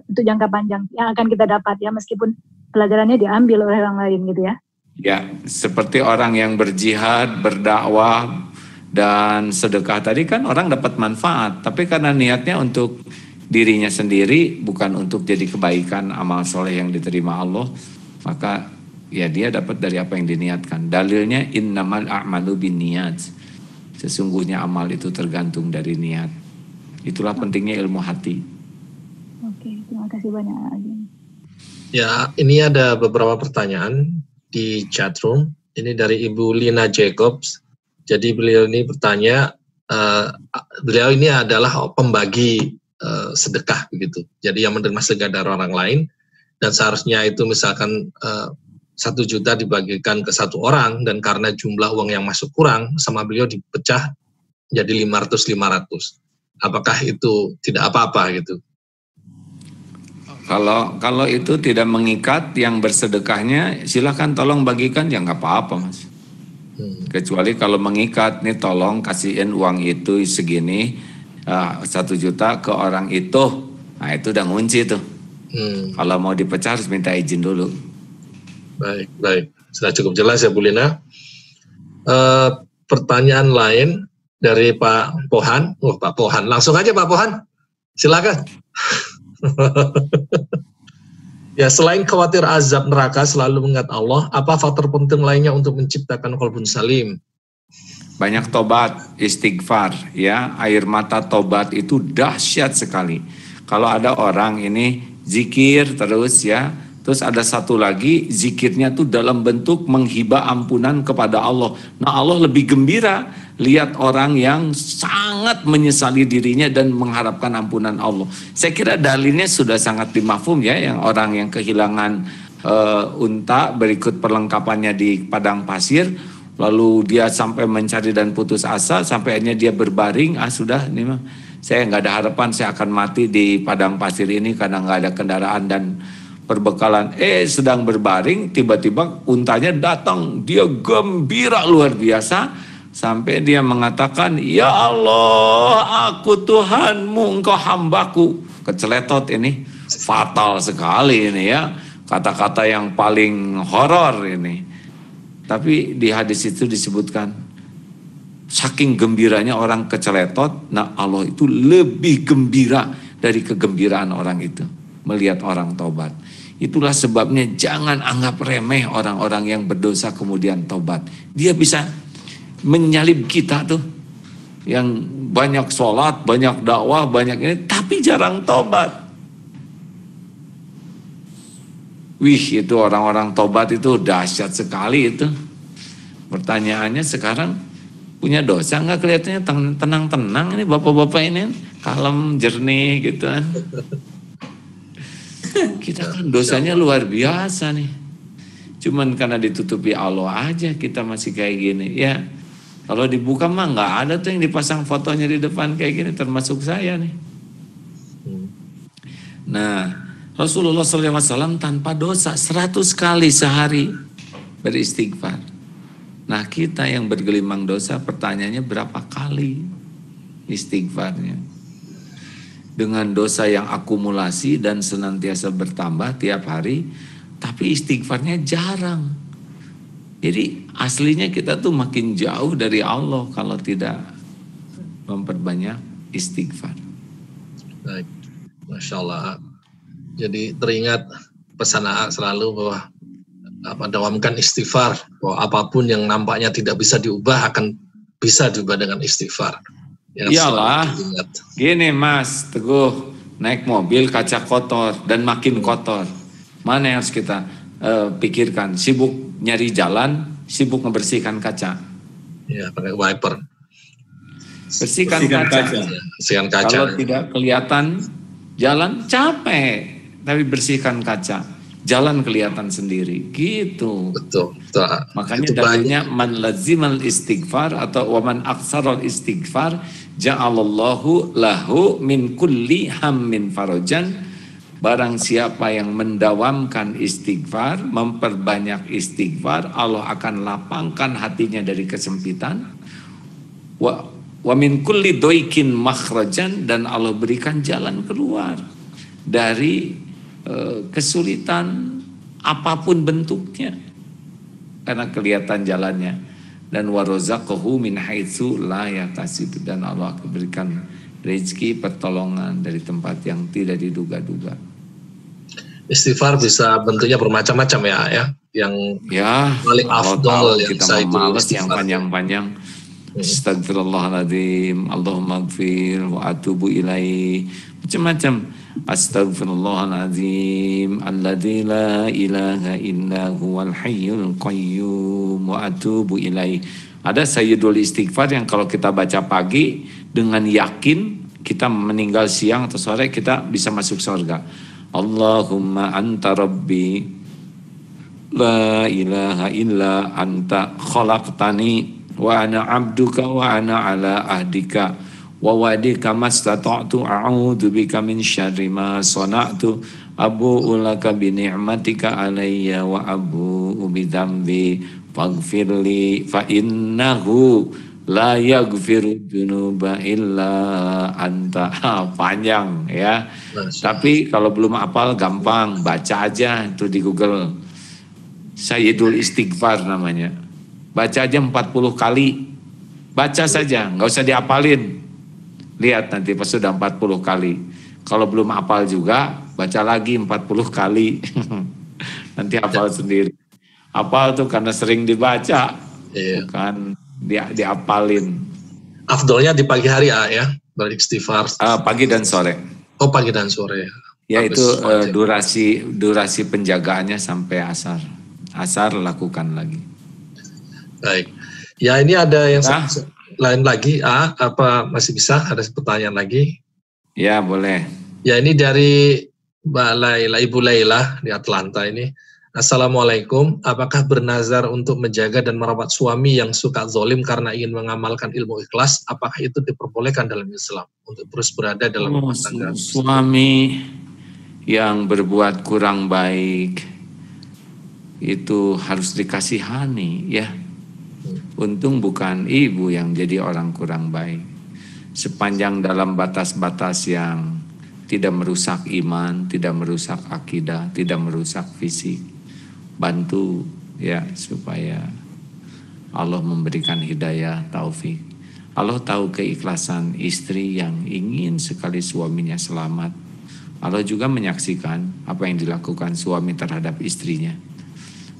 untuk jangka panjang yang akan kita dapat ya, meskipun pelajarannya diambil oleh orang lain gitu ya. Ya, seperti orang yang berjihad, berdakwah, dan sedekah tadi kan orang dapat manfaat. Tapi karena niatnya untuk dirinya sendiri, bukan untuk jadi kebaikan, amal soleh yang diterima Allah, maka ya dia dapat dari apa yang diniatkan. Dalilnya innamal a'malu binniyat. Sesungguhnya amal itu tergantung dari niat. Itulah pentingnya ilmu hati. Oke, terima kasih banyak. Ya, ini ada beberapa pertanyaan di chatroom. Ini dari Ibu Lina Jacobs. Jadi beliau ini bertanya, beliau ini adalah pembagi sedekah begitu. Jadi yang menerima sedekah dari orang lain, dan seharusnya itu misalkan 1 juta dibagikan ke 1 orang, dan karena jumlah uang yang masuk kurang, sama beliau dipecah jadi 500. Apakah itu tidak apa-apa gitu? Kalau itu tidak mengikat yang bersedekahnya, silakan tolong bagikan, ya nggak apa-apa mas. Kecuali kalau mengikat, nih tolong kasihin uang itu segini, 1 juta ke orang itu, nah itu udah ngunci tuh. Kalau mau dipecah harus minta izin dulu. Baik, sudah cukup jelas ya Bu Lina. Pertanyaan lain dari Pak Pohan. Pak Pohan, langsung aja Pak Pohan, silakan. Ya, selain khawatir azab neraka, selalu mengingat Allah, apa faktor penting lainnya untuk menciptakan qalbun salim? Banyak tobat, istighfar, ya. Air mata tobat itu dahsyat sekali. Kalau ada orang ini zikir terus ya, terus ada satu lagi zikirnya tuh dalam bentuk menghibah ampunan kepada Allah. Nah Allah lebih gembira lihat orang yang sangat menyesali dirinya dan mengharapkan ampunan Allah. Saya kira dalilnya sudah sangat dimafhum ya, yang orang yang kehilangan unta berikut perlengkapannya di padang pasir, lalu dia sampai mencari dan putus asa, sampai akhirnya dia berbaring, sudah ini mah saya nggak ada harapan, saya akan mati di padang pasir ini karena nggak ada kendaraan dan perbekalan. Sedang berbaring, tiba-tiba untanya datang, dia gembira luar biasa, sampai dia mengatakan, ya Allah, aku Tuhanmu, engkau hambaku. Keceletot ini, fatal sekali ini ya, kata-kata yang paling horor ini. Tapi di hadis itu disebutkan, saking gembiranya orang keceletot, nah Allah itu lebih gembira dari kegembiraan orang itu melihat orang tobat. Itulah sebabnya jangan anggap remeh orang-orang yang berdosa kemudian tobat. Dia bisa menyalib kita tuh, yang banyak sholat, banyak dakwah, banyak ini, tapi jarang tobat. Wih, itu orang-orang tobat itu dahsyat sekali itu. Pertanyaannya sekarang, punya dosa nggak? Kelihatannya tenang-tenang ini bapak-bapak ini, kalem, jernih gitu kan. Kita kan dosanya luar biasa nih. Cuman karena ditutupi Allah aja kita masih kayak gini. Ya, kalau dibuka mah nggak ada tuh yang dipasang fotonya di depan kayak gini, termasuk saya nih. Nah, Rasulullah SAW tanpa dosa 100 kali sehari beristighfar. Nah kita yang bergelimang dosa, pertanyaannya berapa kali istighfarnya? Dengan dosa yang akumulasi dan senantiasa bertambah tiap hari, tapi istighfarnya jarang. Jadi aslinya kita tuh makin jauh dari Allah kalau tidak memperbanyak istighfar. Baik, Masya Allah. Jadi teringat pesan AA selalu bahwa dawamkan istighfar, bahwa apapun yang nampaknya tidak bisa diubah akan bisa diubah dengan istighfar. Iyalah, gini Mas Teguh, naik mobil kaca kotor dan makin kotor, mana yang harus kita pikirkan? Sibuk nyari jalan, sibuk ngebersihkan kaca. Ya, pakai wiper. Bersihkan kaca. Bersihkan kaca. Kalau tidak kelihatan jalan, capek, tapi bersihkan kaca. Jalan kelihatan sendiri, gitu. Betul. Makanya dalilnya man lazimal istighfar atau waman aksarul istighfar ja'alallahu lahu min kulli hammin farajan. Barang siapa yang mendawamkan istighfar, memperbanyak istighfar, Allah akan lapangkan hatinya dari kesempitan. Wa min kulli doikin makhrajan, dan Allah berikan jalan keluar dari kesulitan apapun bentuknya karena kelihatan jalannya. Dan warazaqahu min haitsu la yahtasib, dan Allah akan berikan rezeki pertolongan dari tempat yang tidak diduga-duga. Istighfar bisa bentuknya bermacam-macam ya. Yang paling afdol yang kita malas yang panjang-panjang. Astagfirullahaladzim, Allahumma gfir wa atubu ilaih, macam-macam. Astagfirullahaladzim alladzi la ilaha illa huwal hayyul qayyum wa atubu ilaih. Ada sayyidul istighfar yang kalau kita baca pagi dengan yakin, kita meninggal siang atau sore kita bisa masuk surga. Allahumma anta rabbi la ilaha illa anta khalaqtani wa ana abduka wa ana ala ahdika wa wadika mastata'tu a'udzu bika min syarri ma sana'tu abu'u laka bi ni'matika alayya wa abu'u bi dzambi faghfirli fa innahu la yaghfiru dzunuba illa anta. Panjang ya. Tapi kalau belum hafal gampang, baca aja itu di Google. Sayyidul Istighfar namanya. Baca aja 40 kali. Baca saja, nggak usah dihafalin. Lihat nanti pas sudah 40 kali. Kalau belum hafal juga, baca lagi 40 kali. Nanti hafal sendiri. Hafal tuh karena sering dibaca, bukan dihafalin. Afdolnya di pagi hari ya, beristighfar. Pagi dan sore. Oh, pagi dan sore. Yaitu Habis durasi penjagaannya sampai asar. Asar lakukan lagi. Baik. Ya, ini ada yang Nah. lain lagi. Apa masih bisa? Ada pertanyaan lagi? Ya, boleh. Ya, ini dari Mbak Laila, Ibu Laila di Atlanta ini. Assalamualaikum, apakah bernazar untuk menjaga dan merawat suami yang suka zalim karena ingin mengamalkan ilmu ikhlas, apakah itu diperbolehkan dalam Islam untuk terus berada dalam rumah tangga? Suami yang berbuat kurang baik itu harus dikasihani ya. Untung bukan ibu yang jadi orang kurang baik. Sepanjang dalam batas-batas yang tidak merusak iman, tidak merusak akidah, tidak merusak fisik, bantu ya supaya Allah memberikan hidayah, taufik. Allah tahu keikhlasan istri yang ingin sekali suaminya selamat. Allah juga menyaksikan apa yang dilakukan suami terhadap istrinya.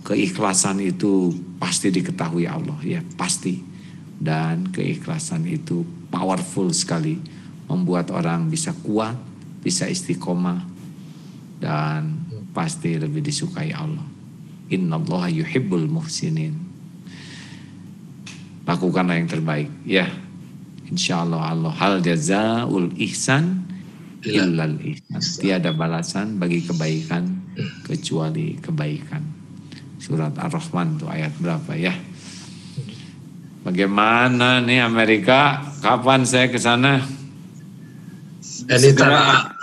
Keikhlasan itu pasti diketahui Allah, ya pasti. Dan keikhlasan itu powerful sekali, membuat orang bisa kuat, bisa istiqomah, dan pasti lebih disukai Allah. Innallaha yuhibbul muhsinin. Lakukanlah yang terbaik, ya. Insyaallah Allah. Hal jazaul ihsan illal ihsan. Tiada balasan bagi kebaikan kecuali kebaikan. Surat Ar-Rahman itu ayat berapa ya? Bagaimana nih Amerika? Kapan saya ke sana? Anytime.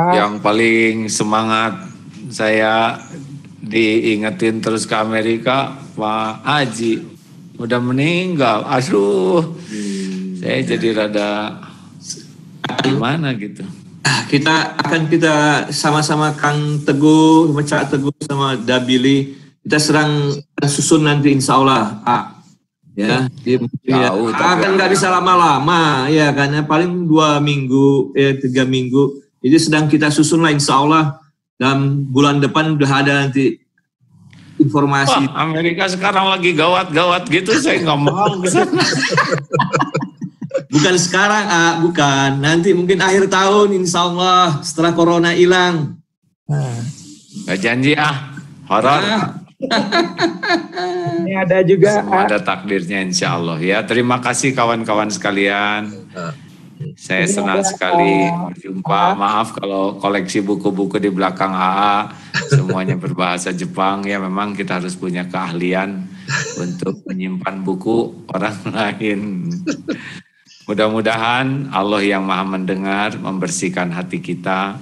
Yang paling semangat saya diingetin terus ke Amerika, Pak Haji udah meninggal. Aduh, saya jadi rada gimana gitu. Kita sama-sama Kang Teguh, Cak Teguh sama Dabili, kita susun nanti insya Allah. Ya, akan nggak bisa lama-lama, ya karena paling 2 minggu, 3 minggu. Jadi sedang kita susun lah insya Allah. Dalam bulan depan udah ada nanti informasi. Wah, Amerika sekarang lagi gawat-gawat gitu, saya nggak mau ke sana. Bukan sekarang, bukan. Nanti mungkin akhir tahun, insya Allah setelah corona hilang. Gak janji horor. Ini ada juga. Semua ada takdirnya insya Allah ya. Terima kasih kawan-kawan sekalian. Saya senang sekali berjumpa. Maaf kalau koleksi buku-buku di belakang AA semuanya berbahasa Jepang. Ya memang kita harus punya keahlian untuk menyimpan buku orang lain. Mudah-mudahan Allah yang maha mendengar membersihkan hati kita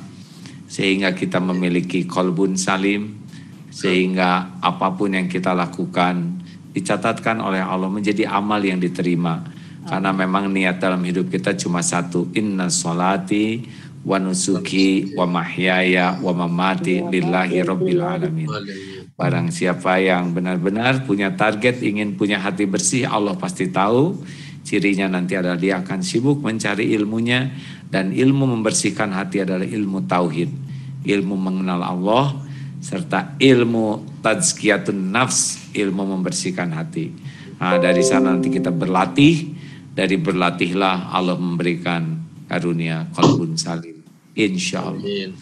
sehingga kita memiliki qalbun salim, sehingga apapun yang kita lakukan dicatatkan oleh Allah menjadi amal yang diterima. Karena memang niat dalam hidup kita cuma satu, inna sholati wa nusuki wa mahyaya wa mamati lillahi rabbil alamin. Barang siapa yang benar-benar punya target ingin punya hati bersih, Allah pasti tahu. Cirinya nanti adalah dia akan sibuk mencari ilmunya, dan ilmu membersihkan hati adalah ilmu tauhid, ilmu mengenal Allah, serta ilmu tazkiyatun nafs, ilmu membersihkan hati. Nah, dari sana nanti kita berlatih, dari berlatihlah Allah memberikan karunia qalbun salim. Insya Allah.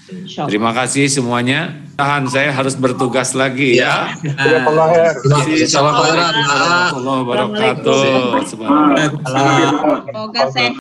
Terima kasih semuanya. Tahan, saya harus bertugas lagi ya. Assalamualaikum warahmatullahi wabarakatuh. Semoga sehat.